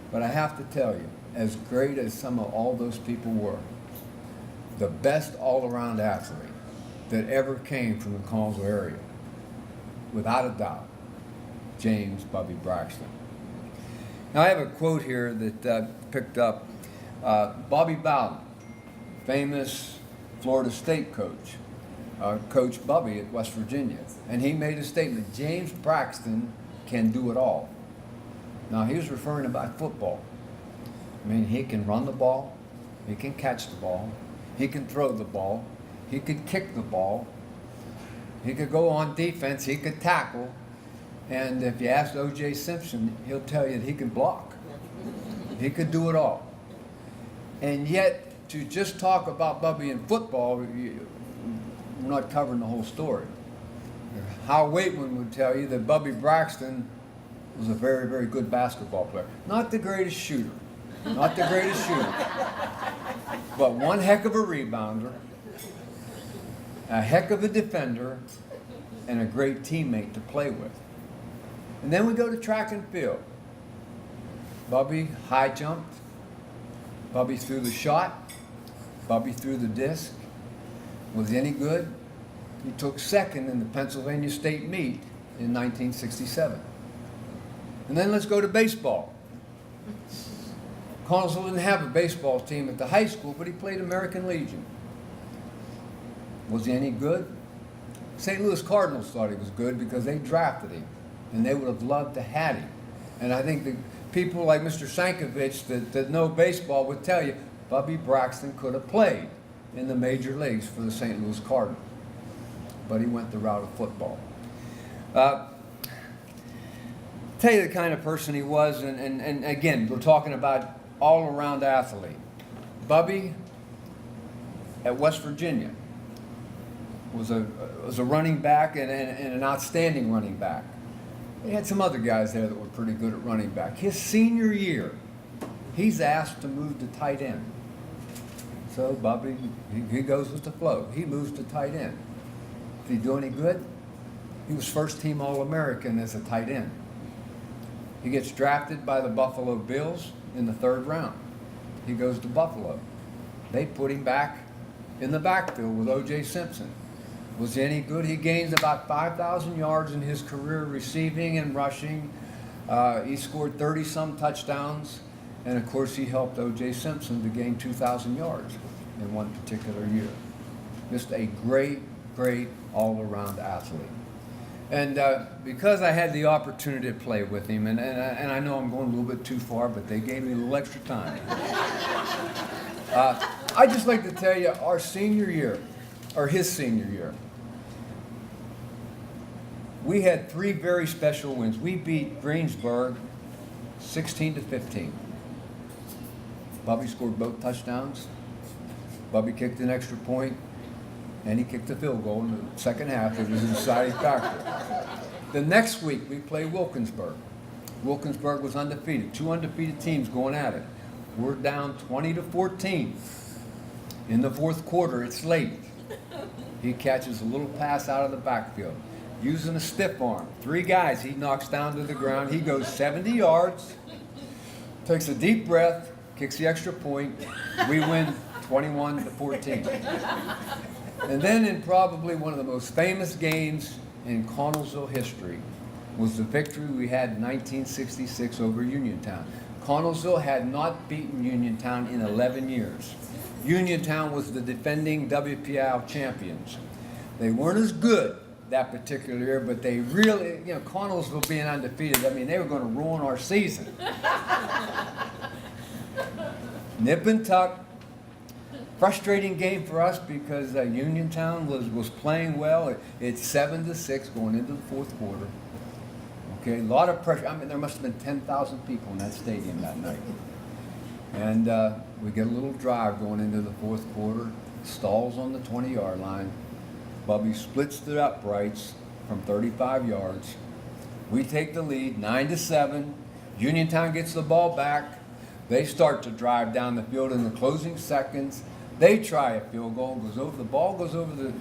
But I have to tell you, as great as some of all those people were, the best all-around athlete that ever came from the Connellsville area, without a doubt, James Bubby Braxton. Now I have a quote here that I picked up. Bobby Bowden, famous Florida State coach, coached Bubby at West Virginia, and he made a statement, James Braxton can do it all. Now he was referring about football. I mean, he can run the ball, he can catch the ball, he can throw the ball, he could kick the ball, he could go on defense, he could tackle, and if you ask O.J. Simpson, he'll tell you that he can block. He could do it all. And yet, to just talk about Bubby in football, we're not covering the whole story. Hal Waitman would tell you that Bubby Braxton was a very, very good basketball player. Not the greatest shooter, but one heck of a rebounder, a heck of a defender, and a great teammate to play with. And then we go to track and field. Bubby high jumped, Bubby threw the shot, Bubby threw the disc. Was he any good? He took second in the Pennsylvania State meet in 1967. And then let's go to baseball. Connellsville didn't have a baseball team at the high school, but he played American Legion. Was he any good? St. Louis Cardinals thought he was good because they drafted him, and they would have loved to have him. And I think the people like Mr. Sankovich that know baseball would tell you, Bubby Braxton could have played in the major leagues for the St. Louis Cardinals, but he went the route of football. Tell you the kind of person he was, and again, we're talking about all-around athlete. Bubby at West Virginia was a running back and an outstanding running back. They had some other guys there that were pretty good at running back. His senior year, he's asked to move to tight end. So Bubby, he goes with the flow. He moves to tight end. Did he do any good? He was first team All-American as a tight end. He gets drafted by the Buffalo Bills in the 3rd round. He goes to Buffalo. They put him back in the backfield with O.J. Simpson. Was he any good? He gains about 5,000 yards in his career receiving and rushing. He scored 30-some touchdowns. And, of course, he helped O.J. Simpson to gain 2,000 yards in one particular year. Just a great, great all-around athlete. And because I had the opportunity to play with him, and I know I'm going a little bit too far, but they gave me a little extra time. I'd just like to tell you our senior year, or his senior year, we had 3 very special wins. We beat Greensburg 16-15. Bubby scored both touchdowns. Bubby kicked an extra point, and he kicked a field goal in the second half. It was a deciding factor. The next week, we played Wilkinsburg. Wilkinsburg was undefeated. 2 undefeated teams going at it. We're down 20-14. In the 4th quarter, it's late. He catches a little pass out of the backfield. Using a stiff arm. 3 guys he knocks down to the ground. He goes 70 yards, takes a deep breath, kicks the extra point. We win 21-14. And then in probably one of the most famous games in Connellsville history was the victory we had in 1966 over Uniontown. Connellsville had not beaten Uniontown in 11 years. Uniontown was the defending WPIAL champions. They weren't as good that particular year, but they really, Connellsville being undefeated, I mean, they were going to ruin our season. Nip and tuck. Frustrating game for us because Uniontown was playing well. It's 7-6 going into the 4th quarter. Okay, a lot of pressure. I mean, there must have been 10,000 people in that stadium that night. And we get a little drive going into the fourth quarter. Stalls on the 20-yard line. Bubby splits the uprights from 35 yards. We take the lead, 9-7. Uniontown gets the ball back. They start to drive down the field in the closing seconds. They try a field goal. The ball goes over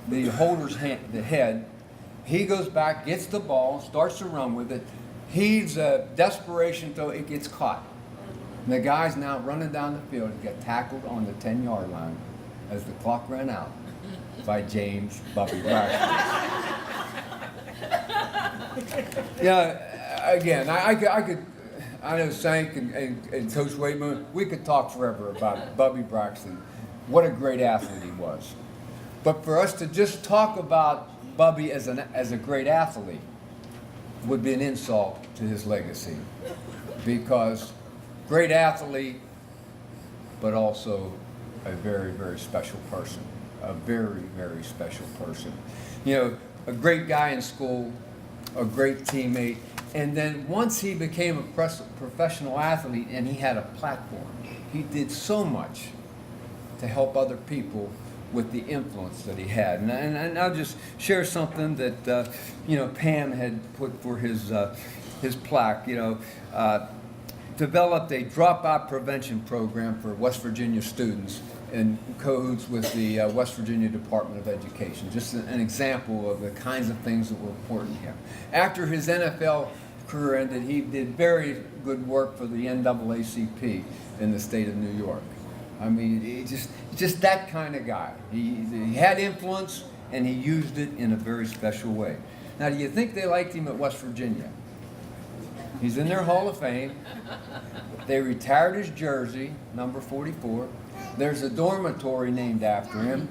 the holder's the head. He goes back, gets the ball, starts to run with it. He's a desperation throw. It gets caught. And the guy's now running down the field and get tackled on the 10-yard line as the clock ran out by James Bubby Braxton. Yeah, again, I know Sank and Coach Waitman, we could talk forever about Bubby Braxton. What a great athlete he was. But for us to just talk about Bubby as a great athlete would be an insult to his legacy. Because great athlete, but also a very, very special person. A very, very special person. You know, a great guy in school, a great teammate, and then once he became a professional athlete and he had a platform, he did so much to help other people with the influence that he had. And I'll just share something that, Pam had put for his plaque, developed a dropout prevention program for West Virginia students in cahoots with the West Virginia Department of Education. Just an example of the kinds of things that were important to him. After his NFL career ended, he did very good work for the NAACP in the state of New York. I mean, he just that kind of guy. He had influence, and he used it in a very special way. Now, do you think they liked him at West Virginia? He's in their Hall of Fame. They retired his jersey, number 44. There's a dormitory named after him,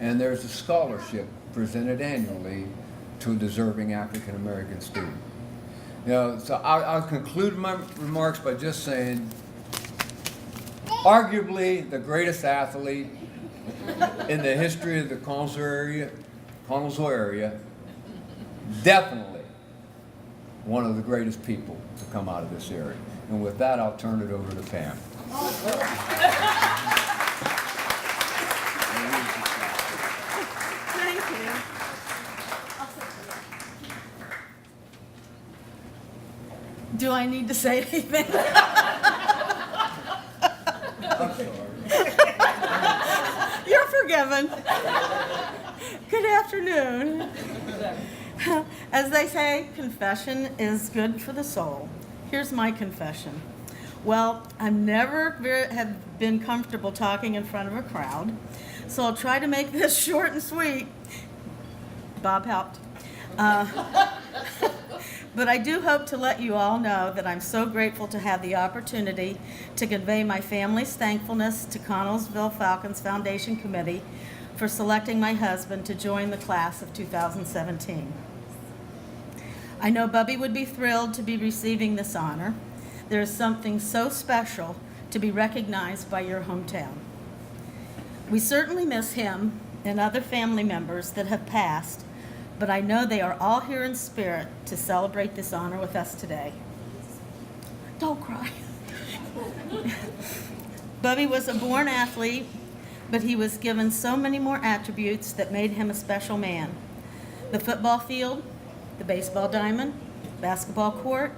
and there's a scholarship presented annually to a deserving African American student. So I'll conclude my remarks by just saying, arguably the greatest athlete in the history of the Connellsville area, definitely one of the greatest people to come out of this area. And with that, I'll turn it over to Pam. Thank you. Do I need to say anything? You're forgiven. Good afternoon. As they say, confession is good for the soul. Here's my confession. Well, I never have been comfortable talking in front of a crowd, so I'll try to make this short and sweet. Bob helped. But I do hope to let you all know that I'm so grateful to have the opportunity to convey my family's thankfulness to Connellsville Falcons Foundation Committee for selecting my husband to join the class of 2017. I know Bubby would be thrilled to be receiving this honor. There is something so special to be recognized by your hometown. We certainly miss him and other family members that have passed, but I know they are all here in spirit to celebrate this honor with us today. Don't cry. Bubby was a born athlete, but he was given so many more attributes that made him a special man. The football field, the baseball diamond, basketball court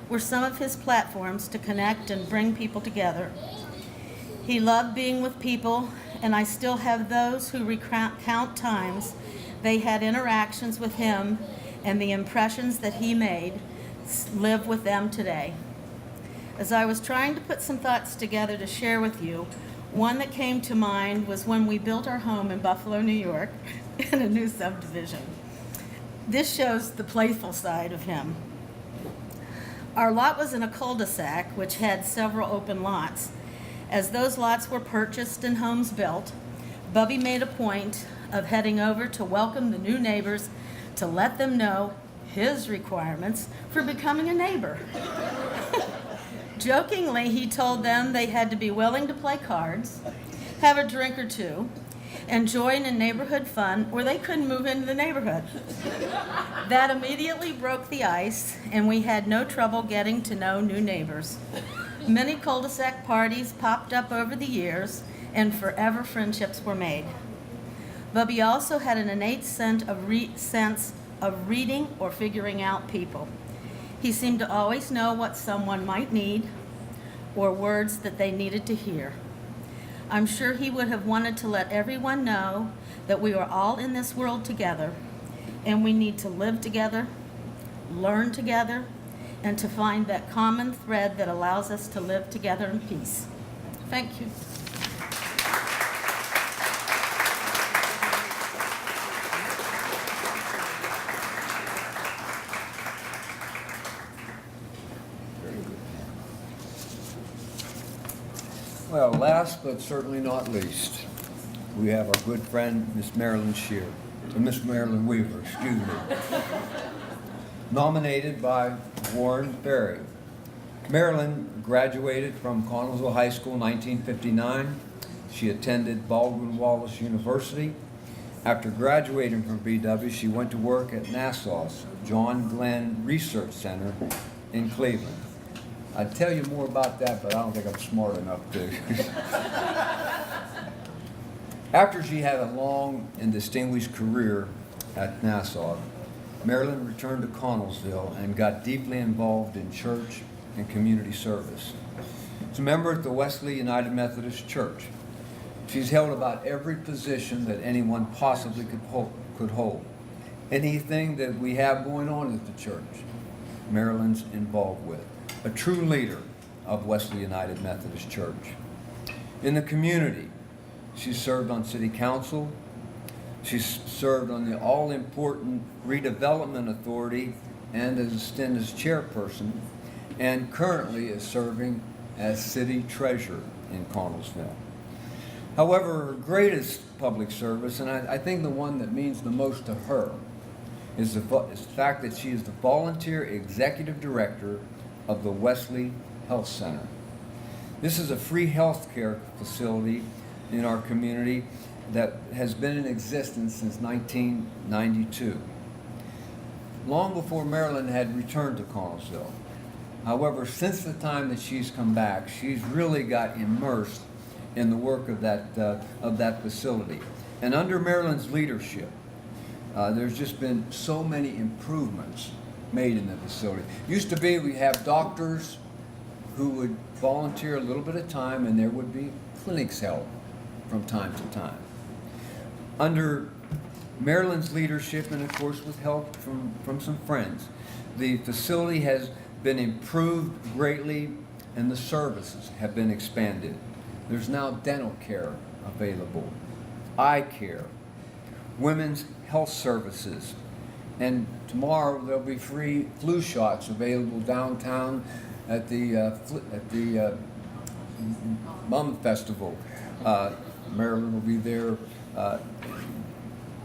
were some of his platforms to connect and bring people together. He loved being with people, and I still have those who recount times they had interactions with him, and the impressions that he made live with them today. As I was trying to put some thoughts together to share with you, one that came to mind was when we built our home in Buffalo, New York, in a new subdivision. This shows the playful side of him. Our lot was in a cul-de-sac, which had several open lots. As those lots were purchased and homes built, Bubby made a point of heading over to welcome the new neighbors to let them know his requirements for becoming a neighbor. Jokingly, he told them they had to be willing to play cards, have a drink or two, and join in neighborhood fun, or they couldn't move into the neighborhood. That immediately broke the ice, and we had no trouble getting to know new neighbors. Many cul-de-sac parties popped up over the years, and forever friendships were made. Bubby also had an innate sense of reading or figuring out people. He seemed to always know what someone might need or words that they needed to hear. I'm sure he would have wanted to let everyone know that we are all in this world together, and we need to live together, learn together, and to find that common thread that allows us to live together in peace. Thank you. Well, last but certainly not least, we have our good friend, Miss Marilyn Shearer, or Miss Marilyn Weaver, excuse me, nominated by Warren Ferry. Marilyn graduated from Connellsville High School in 1959. She attended Baldwin Wallace University. After graduating from BW, she went to work at NASA's John Glenn Research Center in Cleveland. I'd tell you more about that, but I don't think I'm smart enough to. After she had a long and distinguished career at NASA, Marilyn returned to Connellsville and got deeply involved in church and community service. She's a member at the Wesley United Methodist Church. She's held about every position that anyone possibly could hold. Anything that we have going on at the church, Marilyn's involved with. A true leader of Wesley United Methodist Church. In the community, she served on city council. She served on the all-important redevelopment authority and as a stint as chairperson, and currently is serving as city treasurer in Connellsville. However, her greatest public service, and I think the one that means the most to her, is the fact that she is the volunteer executive director of the Wesley Health Center. This is a free health care facility in our community that has been in existence since 1992, long before Marilyn had returned to Connellsville. However, since the time that she's come back, she's really got immersed in the work of that facility. And under Marilyn's leadership, there's just been so many improvements made in the facility. Used to be we have doctors who would volunteer a little bit of time, and there would be clinics held from time to time. Under Marilyn's leadership, and of course with help from some friends, the facility has been improved greatly and the services have been expanded. There's now dental care available, eye care, women's health services, and tomorrow there'll be free flu shots available downtown at the Mum Festival. Marilyn will be there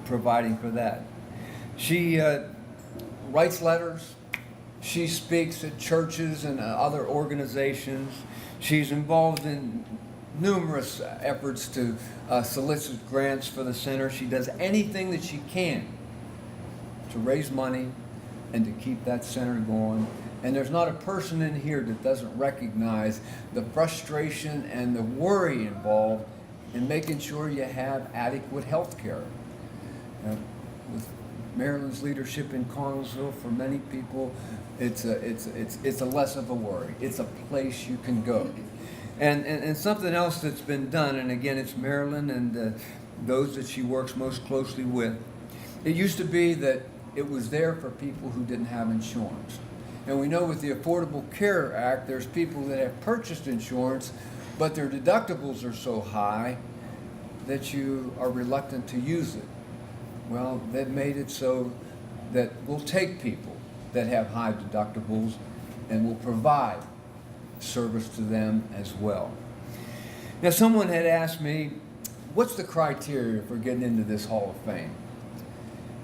providing for that. She writes letters. She speaks at churches and other organizations. She's involved in numerous efforts to solicit grants for the center. She does anything that she can to raise money and to keep that center going. And there's not a person in here that doesn't recognize the frustration and the worry involved in making sure you have adequate health care. With Marilyn's leadership in Connellsville, for many people, it's a less of a worry. It's a place you can go. And something else that's been done, and again, it's Marilyn and those that she works most closely with. It used to be that it was there for people who didn't have insurance. And we know with the Affordable Care Act, there's people that have purchased insurance, but their deductibles are so high that you are reluctant to use it. Well, they've made it so that we'll take people that have high deductibles and we'll provide service to them as well. Now, someone had asked me, what's the criteria for getting into this Hall of Fame?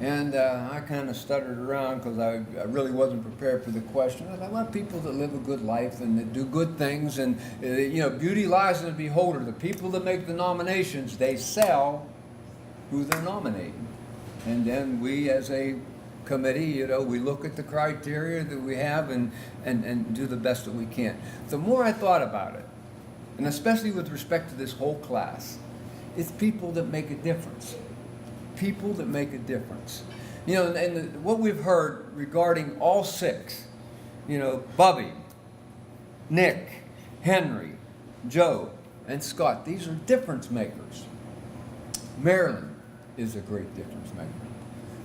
And I kind of stuttered around because I really wasn't prepared for the question. I want people that live a good life and that do good things, and beauty lies in the beholder. The people that make the nominations, they sell who they're nominating. And then we as a committee, you know, we look at the criteria that we have and do the best that we can. The more I thought about it, and especially with respect to this whole class, it's people that make a difference. People that make a difference. You know, and what we've heard regarding all six, you know, Bubby, Nick, Henry, Joe, and Scott, these are difference makers. Marilyn is a great difference maker.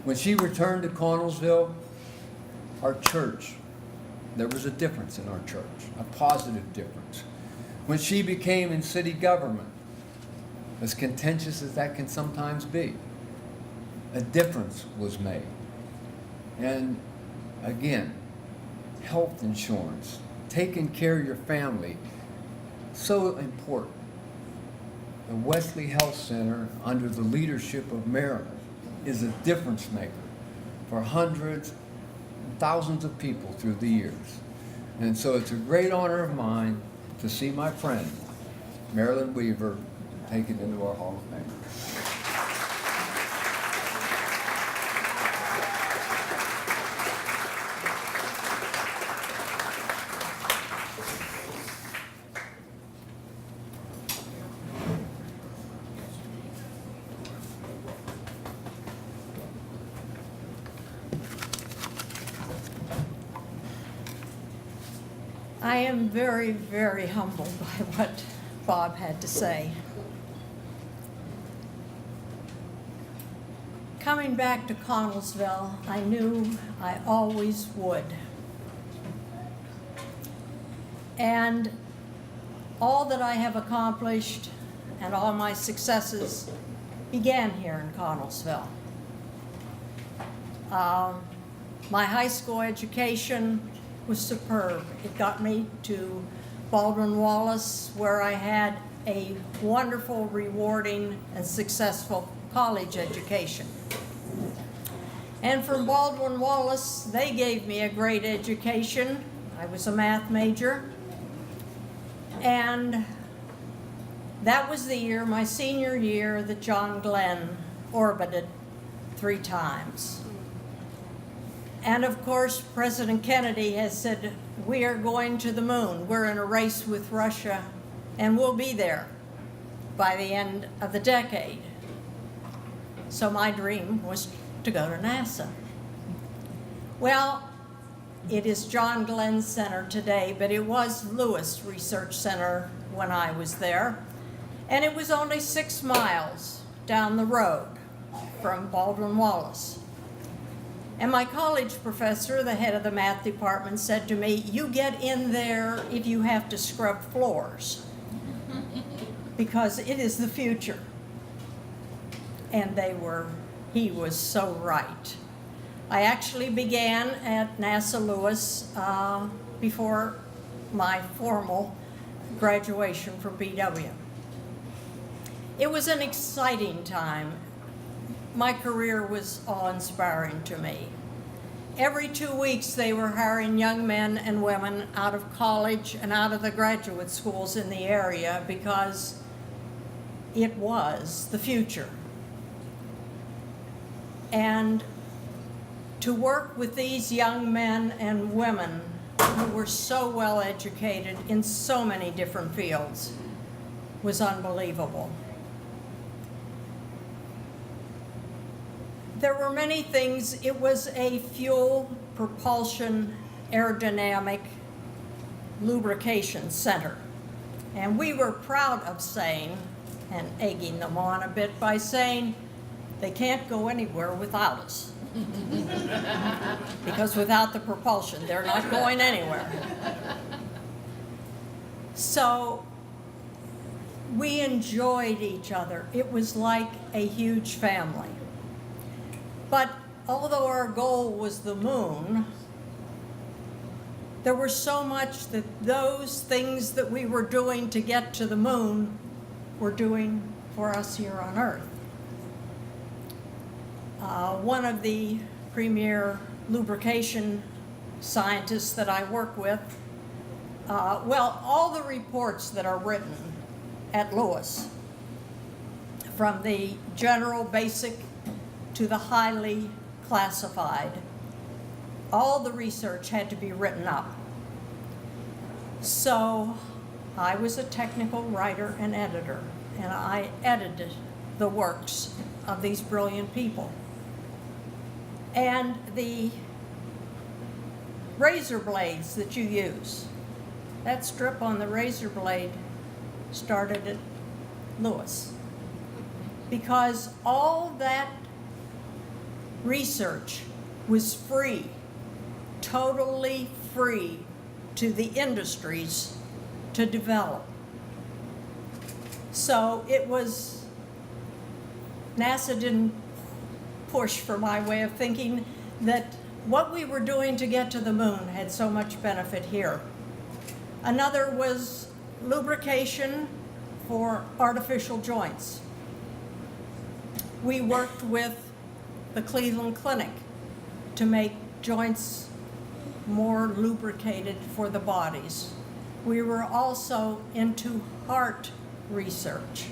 When she returned to Connellsville, our church, there was a difference in our church, a positive difference. When she became in city government, as contentious as that can sometimes be, a difference was made. And again, health insurance, taking care of your family, so important. The Wesley Health Center, under the leadership of Marilyn, is a difference maker for hundreds, thousands of people through the years. And so it's a great honor of mine to see my friend, Marilyn Weaver, taken into our Hall of Fame. I am very, very humbled by what Bob had to say. Coming back to Connellsville, I knew I always would. And all that I have accomplished and all my successes began here in Connellsville. My high school education was superb. It got me to Baldwin Wallace, where I had a wonderful, rewarding, and successful college education. And from Baldwin Wallace, they gave me a great education. I was a math major. And that was the year, my senior year, that John Glenn orbited 3 times. And of course, President Kennedy has said, we are going to the moon. We're in a race with Russia, and we'll be there by the end of the decade. So my dream was to go to NASA. Well, it is John Glenn Center today, but it was Lewis Research Center when I was there. And it was only 6 miles down the road from Baldwin Wallace. And my college professor, the head of the math department, said to me, you get in there if you have to scrub floors, because it is the future. And he was so right. I actually began at NASA Lewis before my formal graduation from BW. It was an exciting time. My career was awe-inspiring to me. Every 2 weeks, they were hiring young men and women out of college and out of the graduate schools in the area because it was the future. And to work with these young men and women who were so well educated in so many different fields was unbelievable. There were many things. It was a fuel, propulsion, aerodynamic, lubrication center. And we were proud of saying, and egging them on a bit by saying, they can't go anywhere without us. Because without the propulsion, they're not going anywhere. So we enjoyed each other. It was like a huge family. But although our goal was the moon, there was so much that those things that we were doing to get to the moon were doing for us here on Earth. One of the premier lubrication scientists that I work with, all the reports that are written at Lewis, from the general basic to the highly classified, all the research had to be written up. So I was a technical writer and editor, and I edited the works of these brilliant people. And the razor blades that you use, that strip on the razor blade started at Lewis. Because all that research was free, totally free to the industries to develop. So it was, NASA didn't push, for my way of thinking, that what we were doing to get to the moon had so much benefit here. Another was lubrication for artificial joints. We worked with the Cleveland Clinic to make joints more lubricated for the bodies. We were also into heart research.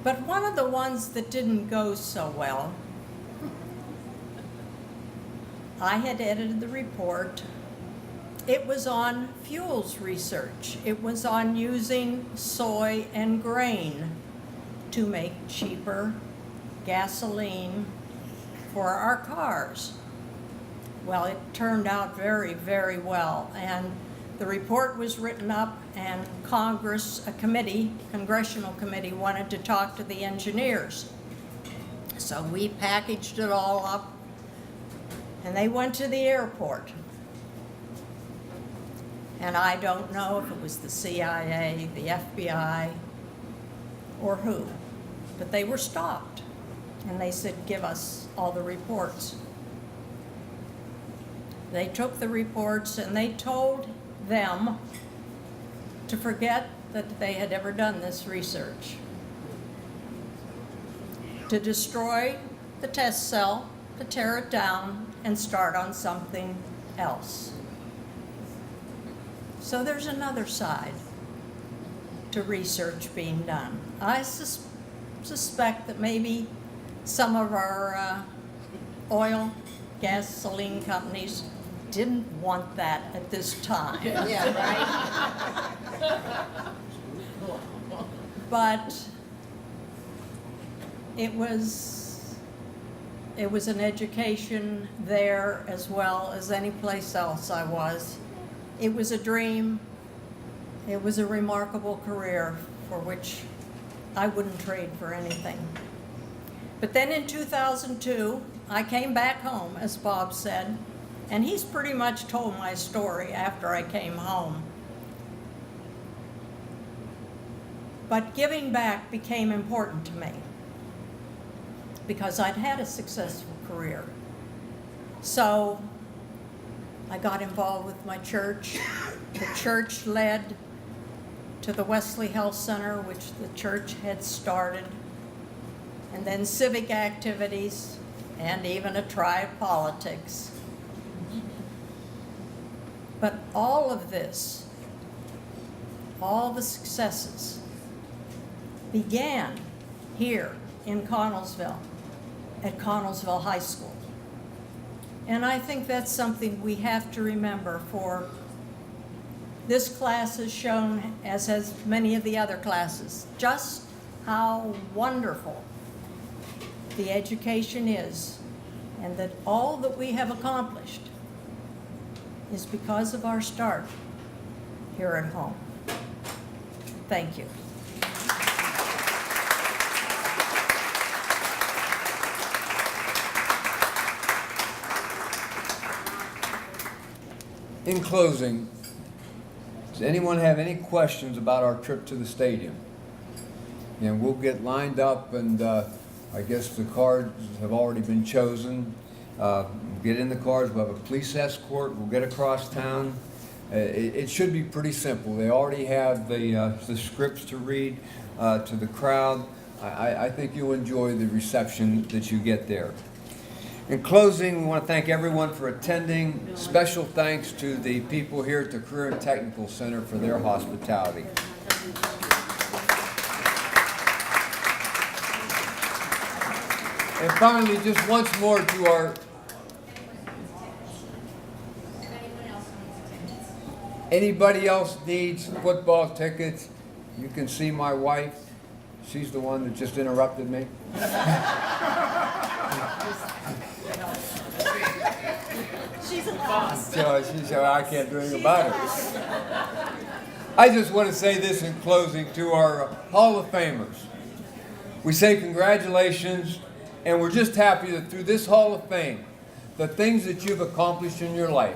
But one of the ones that didn't go so well, I had edited the report. It was on fuels research. It was on using soy and grain to make cheaper gasoline for our cars. Well, it turned out very, very well. And the report was written up, and Congress, a committee, congressional committee, wanted to talk to the engineers. So we packaged it all up, and they went to the airport. And I don't know if it was the CIA, the FBI, or who, but they were stopped. And they said, give us all the reports. They took the reports and they told them to forget that they had ever done this research, to destroy the test cell, to tear it down and start on something else. So there's another side to research being done. I suspect that maybe some of our oil, gasoline companies didn't want that at this time. Yeah, right? But it was an education there as well as any place else I was. It was a dream. It was a remarkable career for which I wouldn't trade for anything. But then in 2002, I came back home, as Bob said, and he's pretty much told my story after I came home. But giving back became important to me because I'd had a successful career. So I got involved with my church. The church led to the Wesley Health Center, which the church had started, and then civic activities, and even a try at politics. But all of this, all the successes, began here in Connellsville, at Connellsville High School. And I think that's something we have to remember, for this class has shown, as has many of the other classes, just how wonderful the education is, and that all that we have accomplished is because of our start here at home. Thank you. In closing, does anyone have any questions about our trip to the stadium? And we'll get lined up, and I guess the cards have already been chosen. Get in the cars, we'll have a police escort, we'll get across town. It should be pretty simple. They already have the scripts to read to the crowd. I think you'll enjoy the reception that you get there. In closing, we want to thank everyone for attending. Special thanks to the people here at the Career and Technical Center for their hospitality. And finally, just once more to Anybody else needs football tickets, you can see my wife. She's the one that just interrupted me. She's a boss. So she said, I can't do anything about it. I just want to say this in closing to our Hall of Famers. We say congratulations, and we're just happy that through this Hall of Fame, the things that you've accomplished in your life,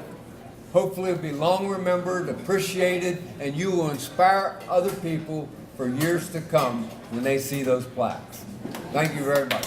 hopefully will be long remembered, appreciated, and you will inspire other people for years to come when they see those plaques. Thank you very much.